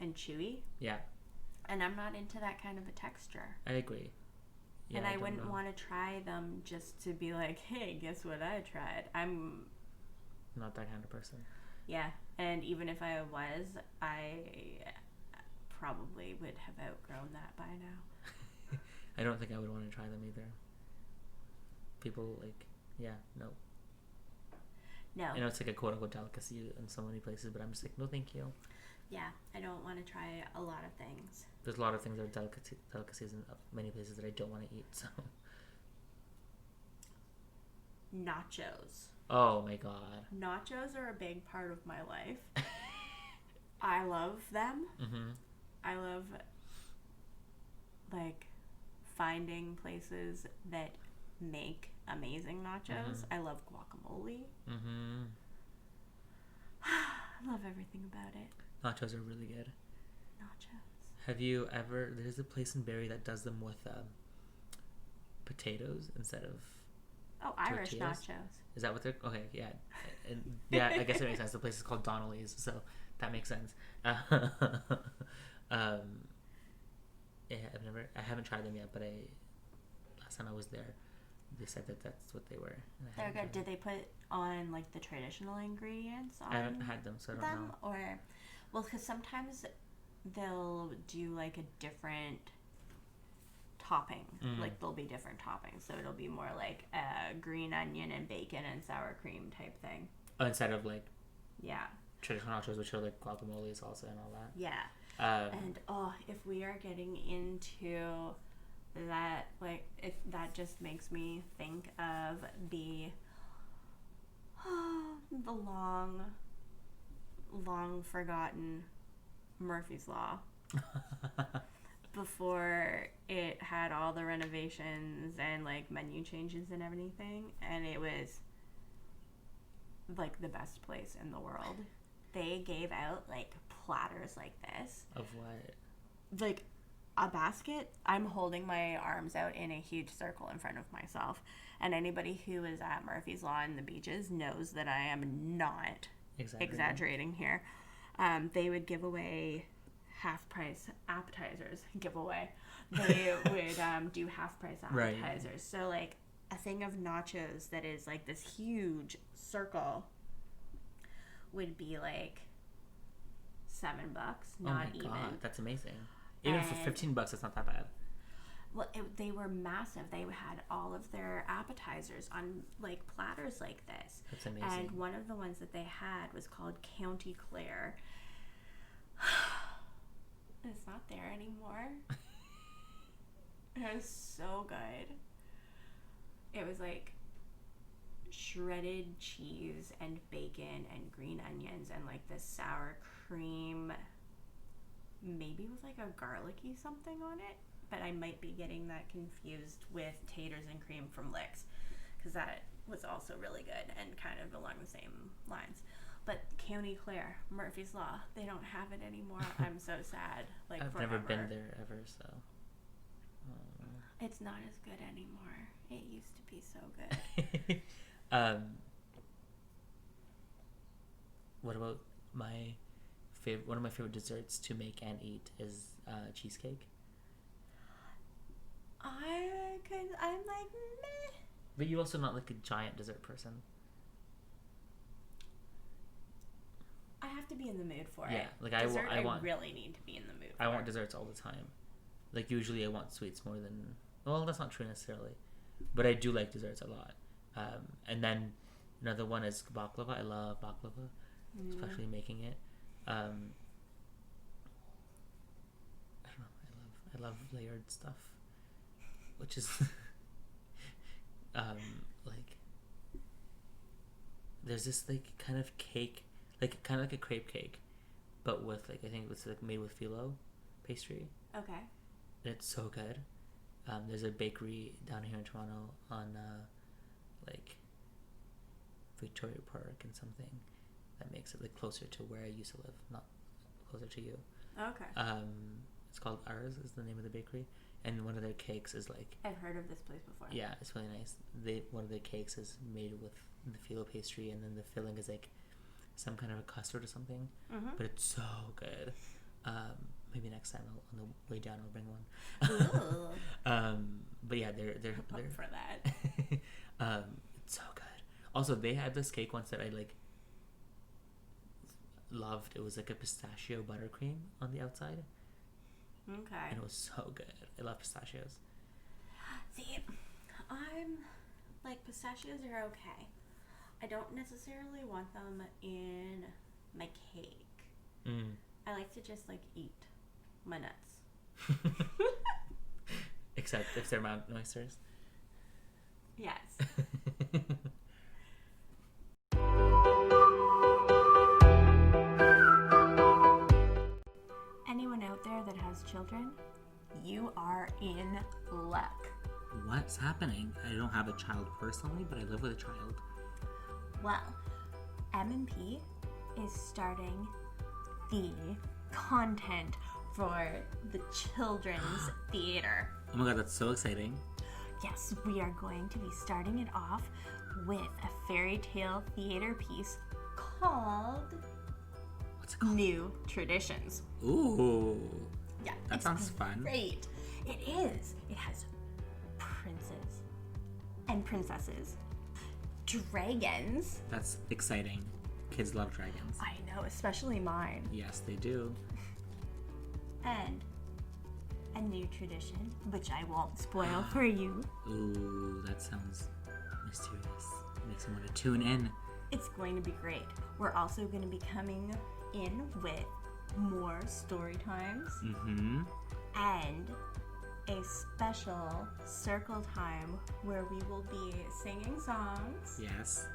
and chewy. Yeah, And I'm not into that kind of a texture. I agree. Yeah, and I don't wouldn't know. want to try them just to be like, hey, guess what I tried? I'm Not that kind of person. Yeah, and even if I was, I probably would have outgrown that by now. I don't think I would want to try them either. People like, yeah, no. No. I know it's like a quote unquote delicacy in so many places, but I'm just like, no, thank you. Yeah, I don't want to try a lot of things. There's a lot of things that are delicacies in many places that I don't want to eat. So. Nachos. Oh my god. Nachos are a big part of my life. I love them. Mm-hmm. I love like finding places that make amazing nachos. I love guacamole. I love everything about it. Nachos are really good. Nachos. Have you ever? There's a place in Barrie that does them with potatoes instead of. Oh, Irish tortillas? nachos. Is that what they're? Okay, yeah, and yeah. I guess it makes sense. The place is called Donnelly's, so that makes sense. Yeah, I haven't tried them yet, but last time I was there, they said that that's what they were. They're good. Did they put on like the traditional ingredients on I haven't had them, so I don't them? know. Or, well, because sometimes they'll do like a different topping. Like there'll be different toppings, so it'll be more like a green onion and bacon and sour cream type thing. Oh, instead of like Yeah. traditional nachos, which are like guacamole, salsa, and all that. Yeah. And if we are getting into that, like, if that just makes me think of the long forgotten Murphy's Law. Before it had all the renovations and like menu changes and everything, and it was like the best place in the world. They gave out like platters like this Of what? like a basket. I'm holding my arms out in a huge circle in front of myself. And anybody who is at Murphy's Law in the beaches knows that I am not exaggerating here. They would give away half-price appetizers. They would do half-price appetizers. Right. So, like, a thing of nachos that is, like, this huge circle would be, like, $7. Not even. God, that's amazing. Even for $15, it's not that bad. Well, they were massive. They had all of their appetizers on, like, platters like this. That's amazing. And one of the ones that they had was called County Clare. It's not there anymore. It was so good. It was, like, shredded cheese and bacon and green onions and, like, this sour cream, maybe with, like, a garlicky something on it. But I might be getting that confused with taters and cream from Licks, because that was also really good and kind of along the same lines. But County Clare, Murphy's Law, they don't have it anymore. I'm so sad. Like, I've forever. never been there ever, so. It's not as good anymore. It used to be so good. What about my one of my favorite desserts to make and eat is cheesecake. I'm like, meh. But you're also not like a giant dessert person. I have to be in the mood for it. Yeah, like I want. Really need to be in the mood. I want desserts all the time. Like usually, I want sweets more than. Well, that's not true necessarily, but I do like desserts a lot. And then another one is baklava. I love baklava, especially making it. I don't know. I love layered stuff, which is like there's this like kind of cake, like kind of like a crepe cake, but with like I think it's like made with phyllo pastry. Okay. And it's so good. There's a bakery down here in Toronto on like Victoria Park and something that makes it like closer to where I used to live, not closer to you. Okay. It's called Ours is the name of the bakery, and one of their cakes is like I've heard of this place before. Yeah, it's really nice. One of their cakes is made with the phyllo pastry, and then the filling is like some kind of a custard or something. Mm-hmm. But it's so good. Maybe next time on the way down I'll bring one. But yeah, they're for that. It's so good. Also, they had this cake once that I like loved. It was like a pistachio buttercream on the outside. Okay. And it was so good. I love pistachios. See, I'm like pistachios are okay. I don't necessarily want them in my cake. I like to just like eat my nuts. Except if they're mountain oysters. Yes. Anyone out there that has children, you are in luck. What's happening? I don't have a child personally, but I live with a child. Well, M&P is starting the content for the children's theater. Oh my god, that's so exciting. Yes, we are going to be starting it off with a fairy tale theater piece called What's it called? New Traditions. Ooh. Yeah, that sounds fun. Great. It is. It has princes and princesses, dragons. That's exciting. Kids love dragons. I know, especially mine. Yes, they do. And a new tradition, which I won't spoil for you. Ooh, that sounds mysterious. Makes me want to tune in. It's going to be great. We're also going to be coming in with more story times. Mm-hmm. And a special circle time where we will be singing songs. Yes.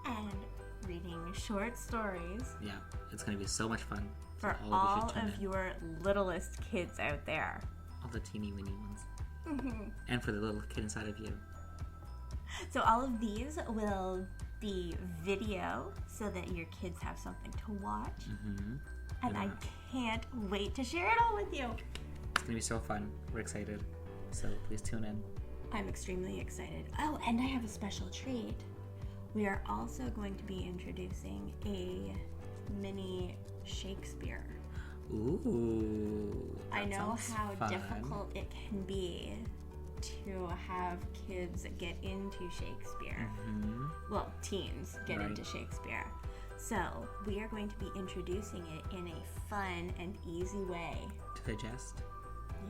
And reading short stories. Yeah, it's going to be so much fun. For all of your littlest kids out there. All the teeny weeny ones. Mm-hmm. And for the little kid inside of you. So all of these will be video so that your kids have something to watch. Mm-hmm. And I can't wait to share it all with you. It's going to be so fun. We're excited. So please tune in. I'm extremely excited. Oh, and I have a special treat. We are also going to be introducing a mini Shakespeare. Ooh. I know how fun. difficult it can be to have kids get into Shakespeare. Mm-hmm. Well, teens get Right. into Shakespeare. So we are going to be introducing it in a fun and easy way. To digest.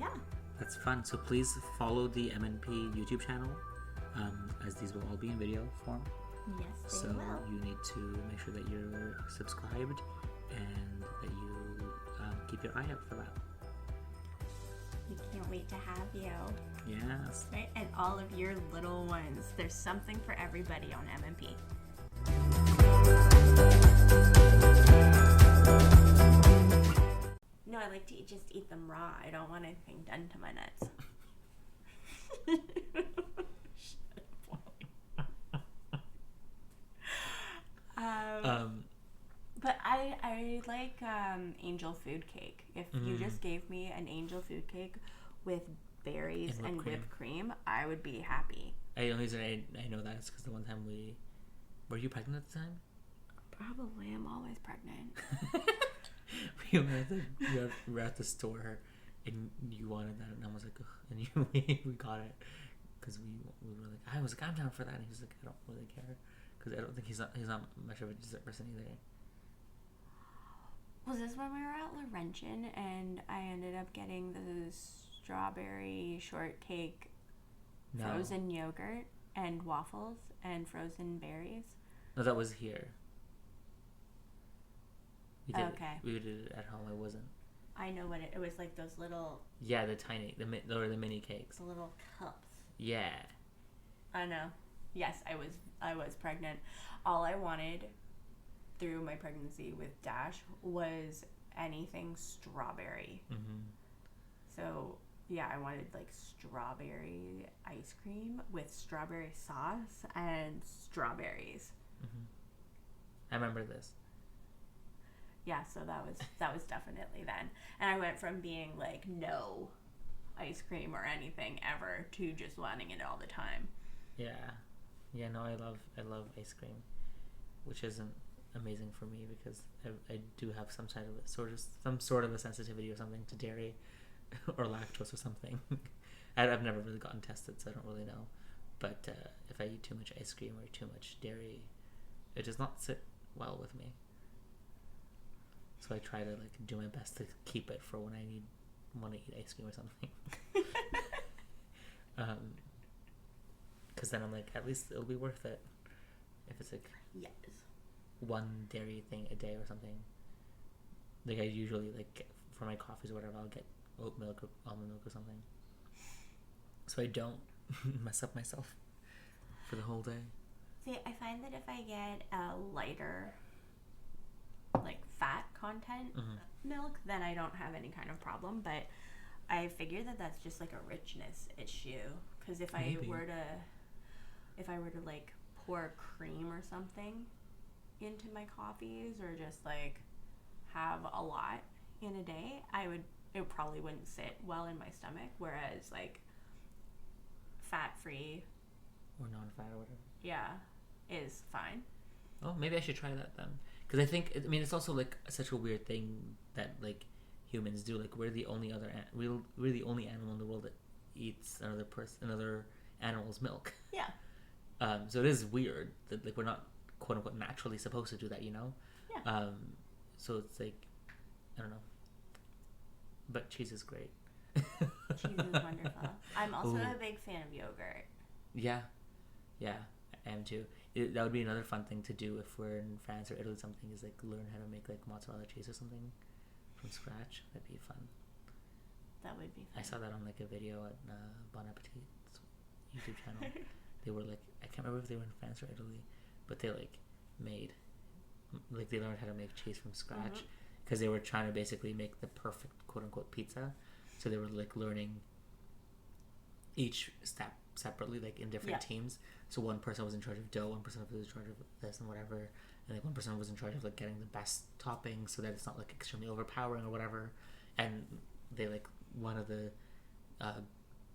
Yeah. That's fun. So please follow the MNP YouTube channel, as these will all be in video form. Yes, they So will. you need to make sure that you're subscribed and that you keep your eye out for that. We can't wait to have you. Yes. Right? And all of your little ones. There's something for everybody on MMP. No, I like to just eat them raw. I don't want anything done to my nuts. But I like angel food cake. If you just gave me an angel food cake with berries and whipped cream, I would be happy. The only reason I know that is because the one time were you pregnant at the time? Probably. I'm always pregnant. we were at the store and you wanted that and I was like, ugh. And we got it because we were like, I was like, I'm down for that, and he was like, I don't really care because I don't think he's not much of a dessert person either. Was this when we were at Laurentian and I ended up getting the strawberry shortcake, frozen yogurt, and waffles and frozen berries? No, that was here. We did it at home. It wasn't. I know what it was, like those little. Yeah, the mini cakes. The little cups. Yeah. I know. Yes, I was pregnant. All I wanted through my pregnancy with Dash was anything strawberry. Mm-hmm. So yeah, I wanted like strawberry ice cream with strawberry sauce and strawberries. Mm-hmm. I remember this. Yeah, so that was definitely then. And I went from being like no ice cream or anything ever to just wanting it all the time. Yeah, no, I love ice cream, which isn't amazing for me because I do have some sort of a sensitivity or something to dairy or lactose or something. I've never really gotten tested, so I don't really know. But if I eat too much ice cream or too much dairy, it does not sit well with me. So I try to like do my best to keep it for when I want to eat ice cream or something. Because then I'm like, at least it'll be worth it if it's like one dairy thing a day or something. Like I usually like for my coffees or whatever, I'll get oat milk or almond milk or something, so I don't mess up myself for the whole day. See, I find that if I get a lighter, like fat content milk, then I don't have any kind of problem. But I figure that that's just like a richness issue. Because if I were to like pour cream or something into my coffees or just like have a lot in a day, it probably wouldn't sit well in my stomach. Whereas like fat free or non-fat or whatever, is fine. Oh, maybe I should try that then. Because I think, I mean, it's also like such a weird thing that like humans do. Like we're the only we're the only animal in the world that eats another animal's milk. Yeah. So it is weird that like we're not quote unquote naturally supposed to do that, you know. Yeah. So it's like, I don't know. But cheese is great. Cheese is wonderful. I'm also a big fan of yogurt. Yeah, I am too. That would be another fun thing to do if we're in France or Italy. Something is like learn how to make like mozzarella cheese or something from scratch. That'd be fun. That would be fun. I saw that on like a video at Bon Appetit's YouTube channel. They were like, I can't remember if they were in France or Italy, but they like they learned how to make cheese from scratch because they were trying to basically make the perfect quote unquote pizza. So they were like learning each step separately, like in different teams. So one person was in charge of dough, one person was in charge of this and whatever, and like one person was in charge of like getting the best toppings so that it's not like extremely overpowering or whatever. And they like one of the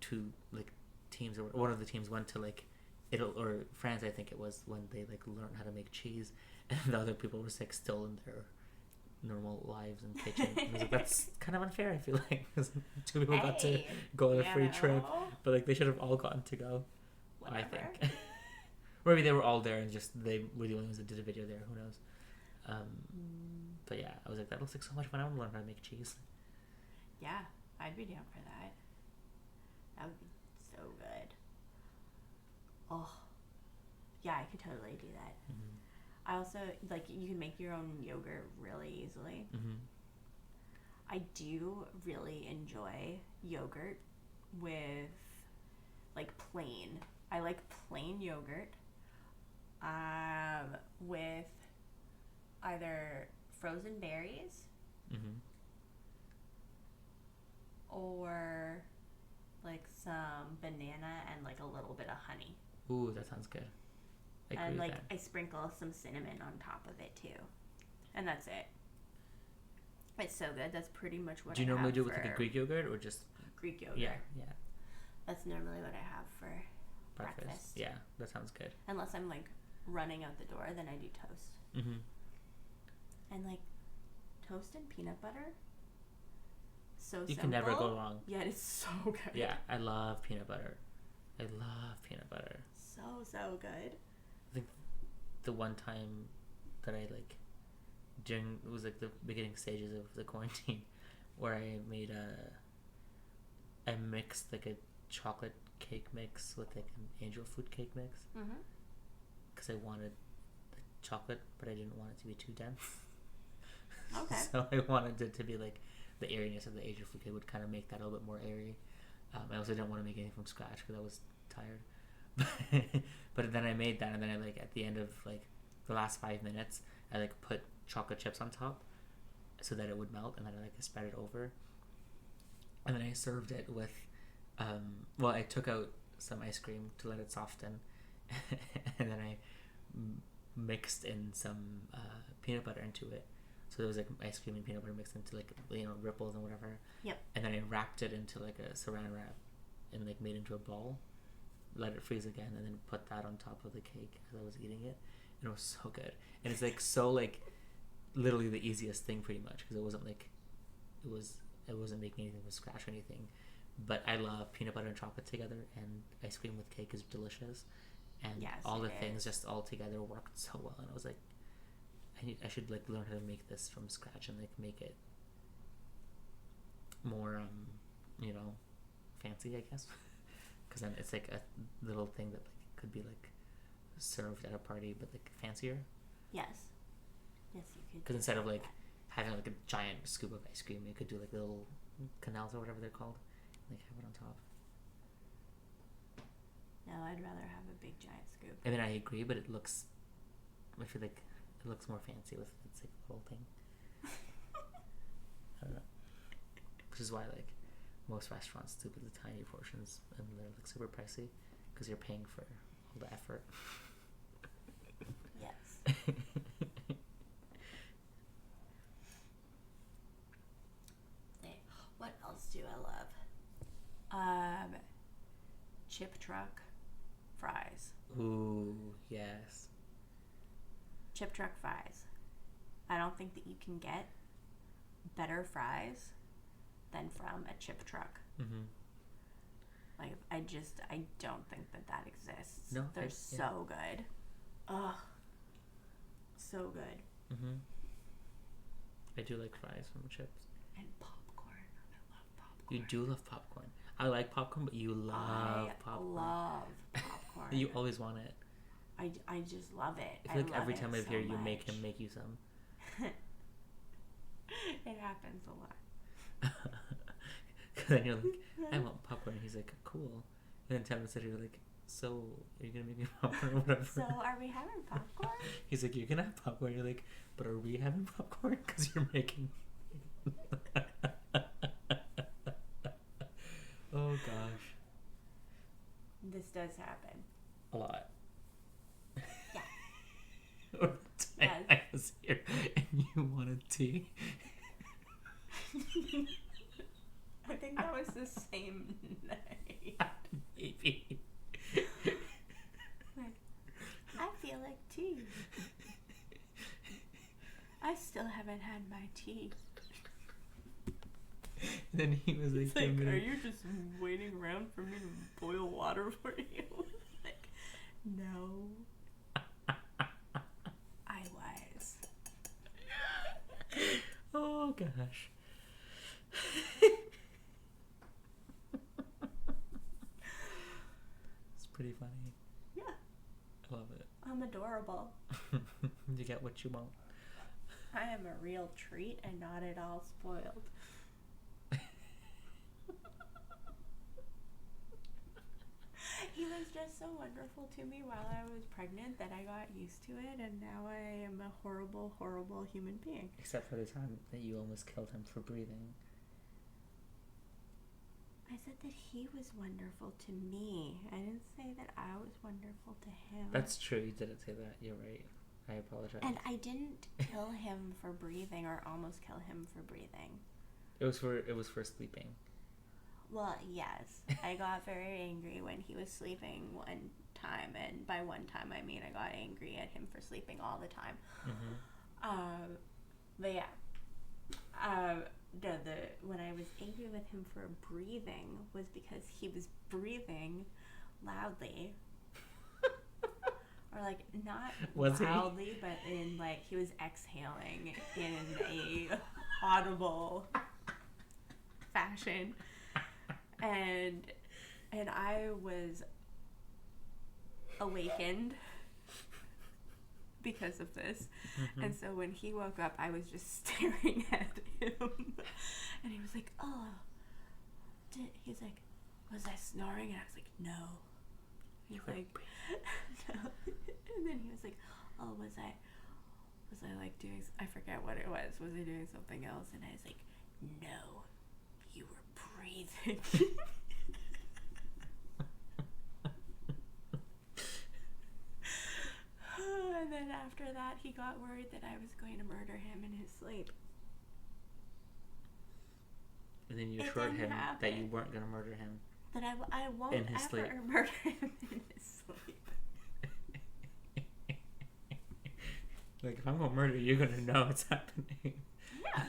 two like teams, or one of the teams went to like Italy or France, I think it was, when they like learned how to make cheese, and the other people were like still in their normal lives and kitchen. And I was like, that's kind of unfair, I feel like, because two people got to go on a free trip, but like they should have all gotten to go. Whatever. I think. Or maybe they were all there and just they were the only ones that did a video there, who knows. But yeah, I was like, that looks like so much fun. I want to learn how to make cheese. Yeah, I'd be down for that. That would be so good. Oh, yeah, I could totally do that. Mm-hmm. I also, like, you can make your own yogurt really easily. Mm-hmm. I do really enjoy yogurt with, like, plain. I like plain yogurt with either frozen berries mm-hmm. or, like, some banana and, like, a little bit of honey. Ooh, that sounds good. And like I sprinkle some cinnamon on top of it too, and that's it. It's so good. That's pretty much what. Do you normally do it with like a Greek yogurt or just Greek yogurt? Yeah. That's normally what I have for breakfast. Yeah, that sounds good. Unless I'm like running out the door, then I do toast. Mm-hmm. And like toast and peanut butter. So you can never go wrong. Yeah, it's so good. Yeah, I love peanut butter. So good. I think the one time that I like during, it was like the beginning stages of the quarantine, where I made I mixed like a chocolate cake mix with like an angel food cake mix, because I wanted the chocolate, but I didn't want it to be too dense. Okay. So I wanted it to be like the airiness of the angel food cake would kind of make that a little bit more airy. I also didn't want to make anything from scratch because I was tired. But then I made that, and then I like at the end of like the last 5 minutes, I like put chocolate chips on top so that it would melt, and then I like spread it over, and then I served it with I took out some ice cream to let it soften, and then I mixed in some peanut butter into it, so there was like ice cream and peanut butter mixed into like ripples and whatever. Yep. And then I wrapped it into like a saran wrap and like made it into a ball, let it freeze again, and then put that on top of the cake as I was eating it, and it was so good. And it's like so like literally the easiest thing pretty much, because it wasn't like I wasn't making anything from scratch or anything. But I love peanut butter and chocolate together, and ice cream with cake is delicious, and all the things just all together worked so well. And I was like, I should like learn how to make this from scratch and like make it more fancy, I guess. Because then it's like a little thing that like could be like served at a party, but like fancier. Yes, you could. Because instead of like having like a giant scoop of ice cream, you could do like little canals or whatever they're called, like have it on top. No, I'd rather have a big giant scoop. I mean, I agree, but I feel like it looks more fancy with it's like a little thing. I don't know. Which is why like most restaurants do the tiny portions, and they're like super pricey because you're paying for all the effort. Yes. What else do I love? Chip truck fries. Ooh, yes. Chip truck fries. I don't think that you can get better fries than from a chip truck. Mm-hmm. Like, I don't think that exists. No, they're so good. Ugh, so good. Mm-hmm. I do like fries from chips. And popcorn. I love popcorn. You do love popcorn. I like popcorn, but you love popcorn. I love popcorn. You always want it. I just love it. I feel like every time I'm here, you make him make you some. It happens a lot. Because then you're like, I want popcorn. And he's like, cool. And then 10 minutes later, you're like, so are you going to make me popcorn or whatever? So are we having popcorn? He's like, you're going to have popcorn. You're like, but are we having popcorn? Because you're making... Oh, gosh. This does happen. A lot. Yeah. Yes. I was here and you wanted tea. I think that was the same night. Maybe. Like, I feel like tea. I still haven't had my tea. Then he was like, It's like, are you just waiting around for me to boil water for you? Like, no. I was. Oh gosh. It's pretty funny. Yeah. I love it. I'm adorable. You get what you want. I am a real treat and not at all spoiled. He was just so wonderful to me while I was pregnant that I got used to it, and now I am a horrible, horrible human being. Except for the time that you almost killed him for breathing. I said that he was wonderful to me. I didn't say that I was wonderful to him. That's true. You didn't say that. You're right. I apologize. And I didn't kill him for breathing or almost kill him for breathing. It was for sleeping. Well, yes. I got very angry when he was sleeping one time, and by one time I mean I got angry at him for sleeping all the time. Mm-hmm. But yeah. When I was angry with him for breathing was because he was breathing loudly. Or like not Was loudly, but in like he was exhaling in a audible fashion. And I was awakened because of this. Mm-hmm. And so when he woke up, I was just staring at him. And he was like, oh. He's like, was I snoring? And I was like, no. He's like, no. And then he was like, oh, was I like doing, I forget what it was. Was I doing something else? And I was like, no, you were breathing. And then after that, he got worried that I was going to murder him in his sleep. And then you assured him that you weren't going to murder him. That I won't in his ever sleep. murder him in his sleep. Like, if I'm going to murder you, you're going to know it's happening. Yeah.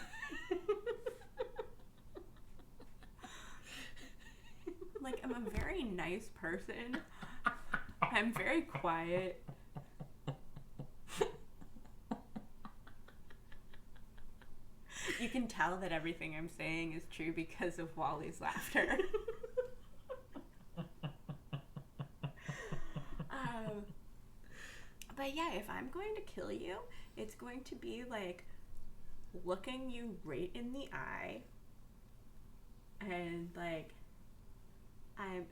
Like, I'm a very nice person. I'm very quiet. You can tell that everything I'm saying is true because of Wally's laughter. But yeah, if I'm going to kill you, it's going to be like looking you right in the eye and like I'm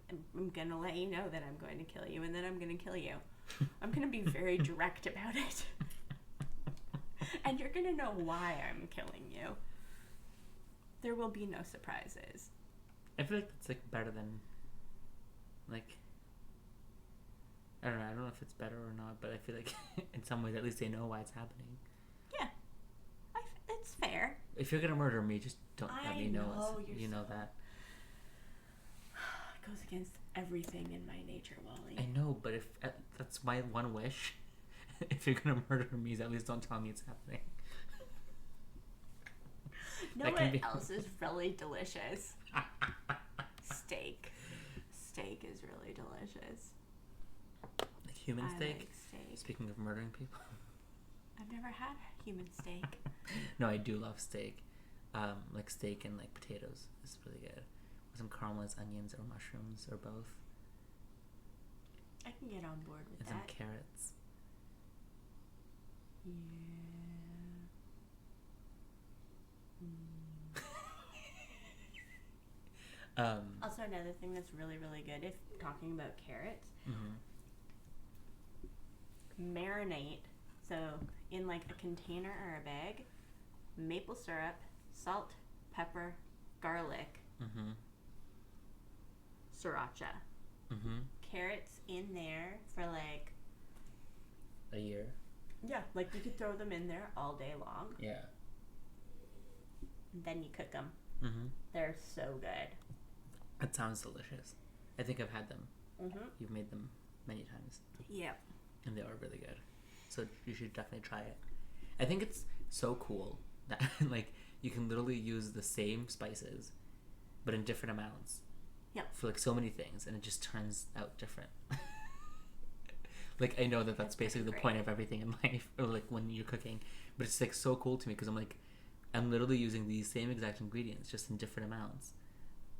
gonna let you know that I'm going to kill you, and then I'm gonna kill you. I'm gonna be very direct about it. And you're gonna know why I'm killing you. There will be no surprises. I feel like that's like better than like, I don't know if it's better or not, but I feel like in some ways at least they know why it's happening. Yeah, it's fair. If you're gonna murder me, just don't let me know. You know so... that. It goes against everything in my nature, Wally. I know, but if that's my one wish. If you're gonna murder me, at least don't tell me it's happening. You know what else is really delicious? Steak. Steak is really delicious. Like human steak? Like steak. Speaking of murdering people. I've never had human steak. No, I do love steak. Like steak and like potatoes. It's really good. With some caramelized onions or mushrooms or both. I can get on board with and that. And some carrots. Yeah. Also, another thing that's really, really good, if talking about carrots, marinate. So, in like a container or a bag, maple syrup, salt, pepper, garlic, sriracha. Carrots in there for like a year. Yeah, like you could throw them in there all day long. Yeah. And then you cook them. Mm-hmm. They're so good. That sounds delicious. I think I've had them. Mm-hmm. You've made them many times. Yep. And they are really good. So you should definitely try it. I think it's so cool that like you can literally use the same spices but in different amounts. Yep. For like so many things, and it just turns out different. Like I know that's basically the point of everything in life, or like when you're cooking, but it's like so cool to me because I'm literally using these same exact ingredients just in different amounts,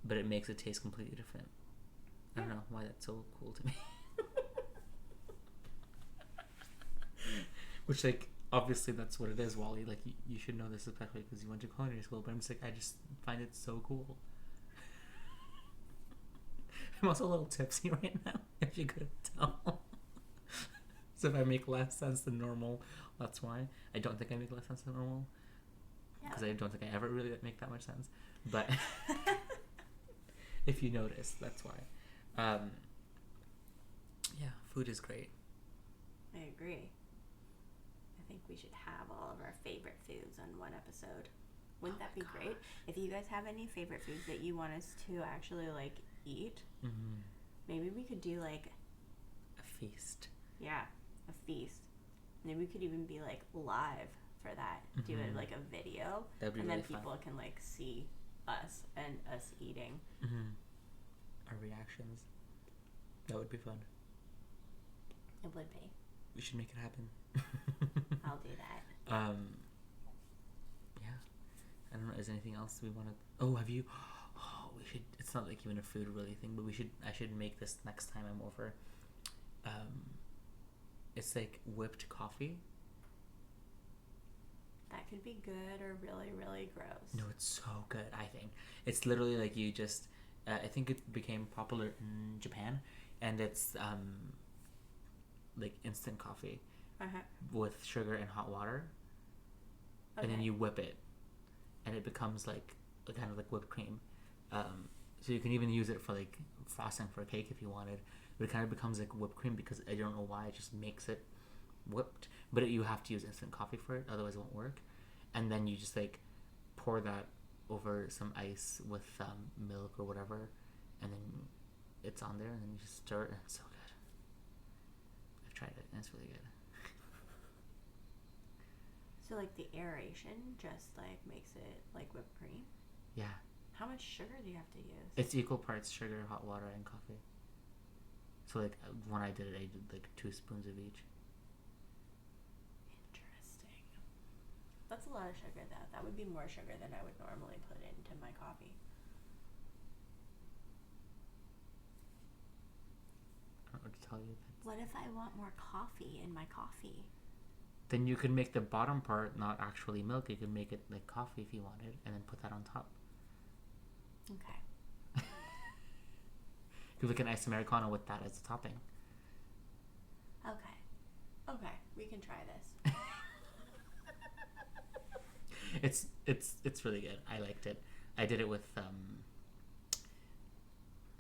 but it makes it taste completely different. I don't know why that's so cool to me. Which, like, obviously that's what it is, Wally. Like, you should know this especially because you went to culinary school, but I'm just like, I just find it so cool. I'm also a little tipsy right now, if you couldn't tell. So if I make less sense than normal, that's why. I don't think I make less sense than normal. Because I don't think I ever really make that much sense. But if you notice, that's why. Yeah, food is great. I agree. I think we should have all of our favorite foods on one episode. Wouldn't that be great? If you guys have any favorite foods that you want us to actually like eat, maybe we could do like a feast. Yeah, a feast. Maybe we could even be like live for that. Do it like a video, That'd be and really then people fun. can like see us and us eating. Our reactions. That would be fun. It would be. We should make it happen. I'll do that. Yeah. I don't know. Is there anything else we want to? Oh, have you? Oh, we should. It's not like even a food really thing, but we should. I should make this next time I'm over. It's like whipped coffee. That could be good or really, really gross. No, it's so good. I think it's literally like you just. I think it became popular in Japan, and it's like instant coffee with sugar and hot water, and then you whip it, and it becomes like a kind of like whipped cream. So you can even use it for like frosting for a cake if you wanted, but it kind of becomes like whipped cream because I don't know why it just makes it whipped. But you have to use instant coffee for it, otherwise it won't work. And then you just like pour that over some ice with milk or whatever, and then it's on there, and then you just stir it, and it's so good. I've tried it, and it's really good. So like the aeration just like makes it like whipped cream? Yeah. How much sugar do you have to use? It's equal parts sugar, hot water, and coffee. So like when I did it, I did like 2 spoons of each. Interesting. That's a lot of sugar though. That would be more sugar than I would normally put into my coffee. I don't know what to tell you. What if I want more coffee in my coffee? Then you could make the bottom part not actually milk. You could make it like coffee if you wanted, and then put that on top. Okay. You could make an iced Americano with that as a topping. Okay, we can try this. It's really good. I liked it. I did it with I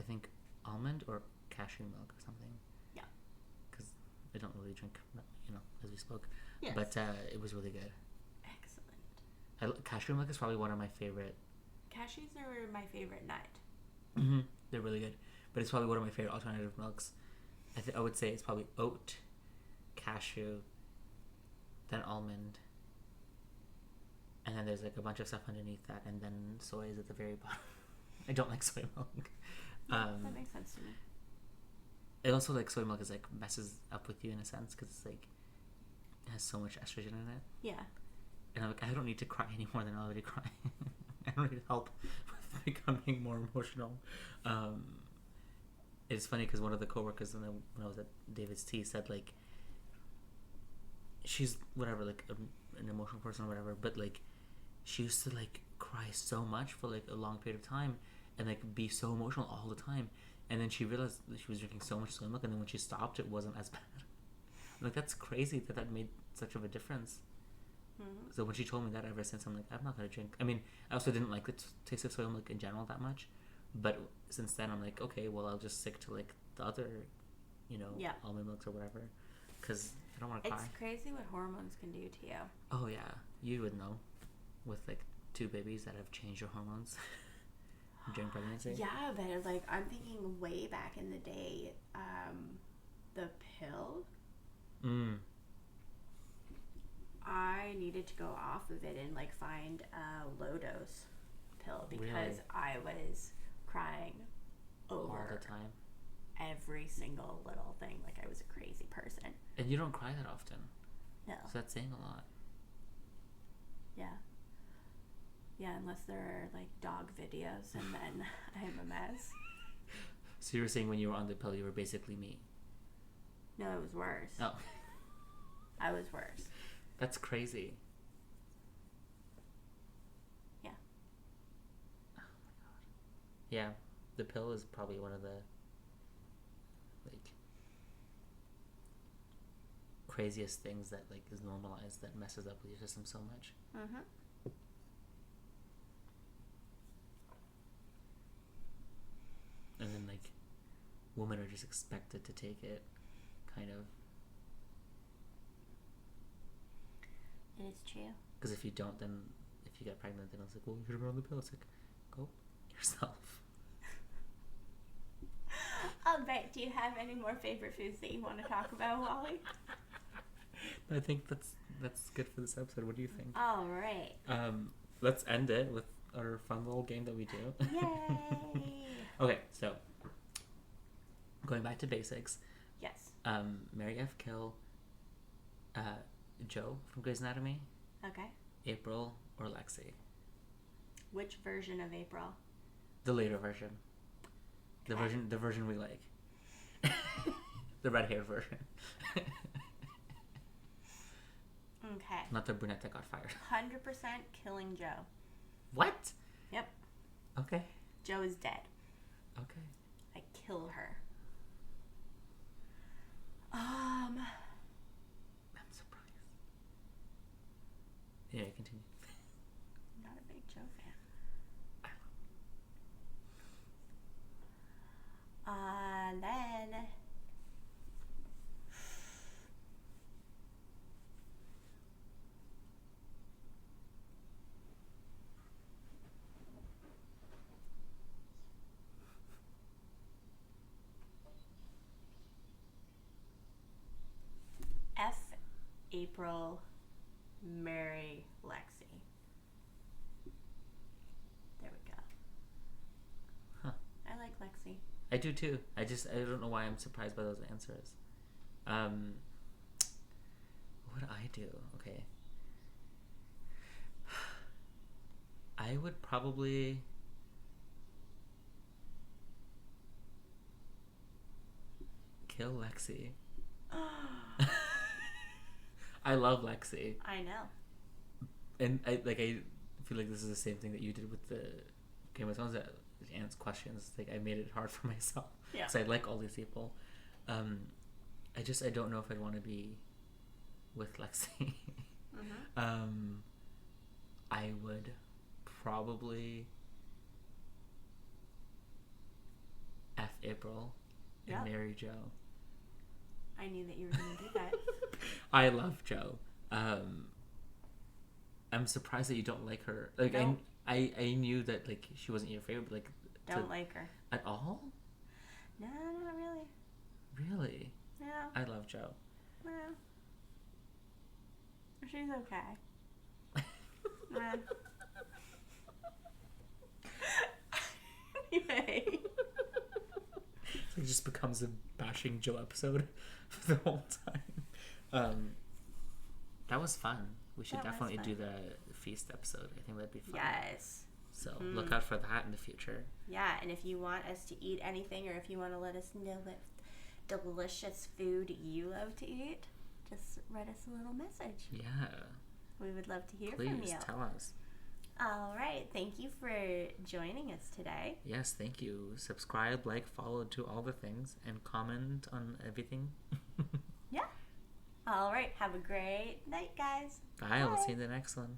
think almond or cashew milk or something. Yeah. Because I don't really drink, as we spoke. Yes. But it was really good. Excellent. Cashew milk is probably one of my favorite. Cashews are my favorite nut. Mm-hmm. They're really good, but it's probably one of my favorite alternative milks. I would say it's probably oat, cashew, then almond, and then there's like a bunch of stuff underneath that, and then soy is at the very bottom. I don't like soy milk. That makes sense to me. It also like soy milk is like messes up with you in a sense because it's like it has so much estrogen in it. Yeah. And I'm like, I don't need to cry any more than I already cry. I don't need help with becoming more emotional. It's funny because one of the coworkers when I was at David's Tea said like she's whatever like an emotional person or whatever, but like she used to like cry so much for like a long period of time and like be so emotional all the time, and then she realized that she was drinking so much soy milk, and then when she stopped it wasn't as bad. Like that's crazy that made such of a difference. Mm-hmm. So when she told me that, ever since I'm like, I'm not gonna drink. I mean, I also didn't like the taste of soy milk in general that much, but since then I'm like, okay, well I'll just stick to like the other, almond milks or whatever, because I don't want to cry. It's crazy what hormones can do to you. Oh yeah, you would know, with like 2 babies that have changed your hormones during pregnancy. Yeah, but like I'm thinking way back in the day, the pill. I needed to go off of it and like find a low dose pill because Really? I was crying over All the time. every single little thing. Like I was a crazy person. And you don't cry that often. No. So that's saying a lot. Yeah. Yeah, unless there are like dog videos and then I'm a mess. So you were saying when you were on the pill, you were basically me. No, it was worse. Oh. I was worse. That's crazy. Yeah. Oh my god. Yeah, the pill is probably one of the like craziest things that like is normalized that messes up with your system so much. Mm-hmm. And then like women are just expected to take it, kind of. It is true. Because if you don't, then if you get pregnant, then it's like, well, you should have been on the pill. It's like, go yourself. All right. Do you have any more favorite foods that you want to talk about, Wally? I think that's good for this episode. What do you think? All right. Let's end it with our fun little game that we do. Yay! Okay, so going back to basics. Yes. Mary F. Kill, Joe from Grey's Anatomy, Okay. April, or Lexi. Which version of April? The later version. The Okay. version we like. The red-haired version. Okay. Not the brunette that got fired. 100% killing Joe. What? Yep. Okay. Joe is dead. Okay. I kill her. I'm surprised. Yeah, continue. I'm not a big Joe fan. Then F. April, marry Lexi. There we go. Huh. I like Lexi. I do too. I don't know why I'm surprised by those answers. What would I do? Okay. I would probably kill Lexi. I love Lexi. I know. And I feel like this is the same thing that you did with the Game of Thrones that answers questions. Like I made it hard for myself. Yeah. So I like all these people. I don't know if I'd want to be with Lexi. Mm-hmm. I would probably F April and Yep. marry Joe. I knew that you were going to do that. I love Joe. I'm surprised that you don't like her. Like No. I knew that like she wasn't your favorite, but like Don't like her. at all. No, not really. Really, No. I love Joe. No. She's okay. Nah. Anyway. It just becomes a bashing Joe episode for the whole time. That was fun. We should That was definitely fun. do the feast episode. I think that'd be fun. Yes. So look out for that in the future. Yeah, and if you want us to eat anything or if you want to let us know what delicious food you love to eat, just write us a little message. Yeah. We would love to hear Please from you. tell us. All right. Thank you for joining us today. Yes, thank you. Subscribe, like, follow, do all the things, and comment on everything. Yeah. All right. Have a great night, guys. Bye. We'll Bye. see you in the next one.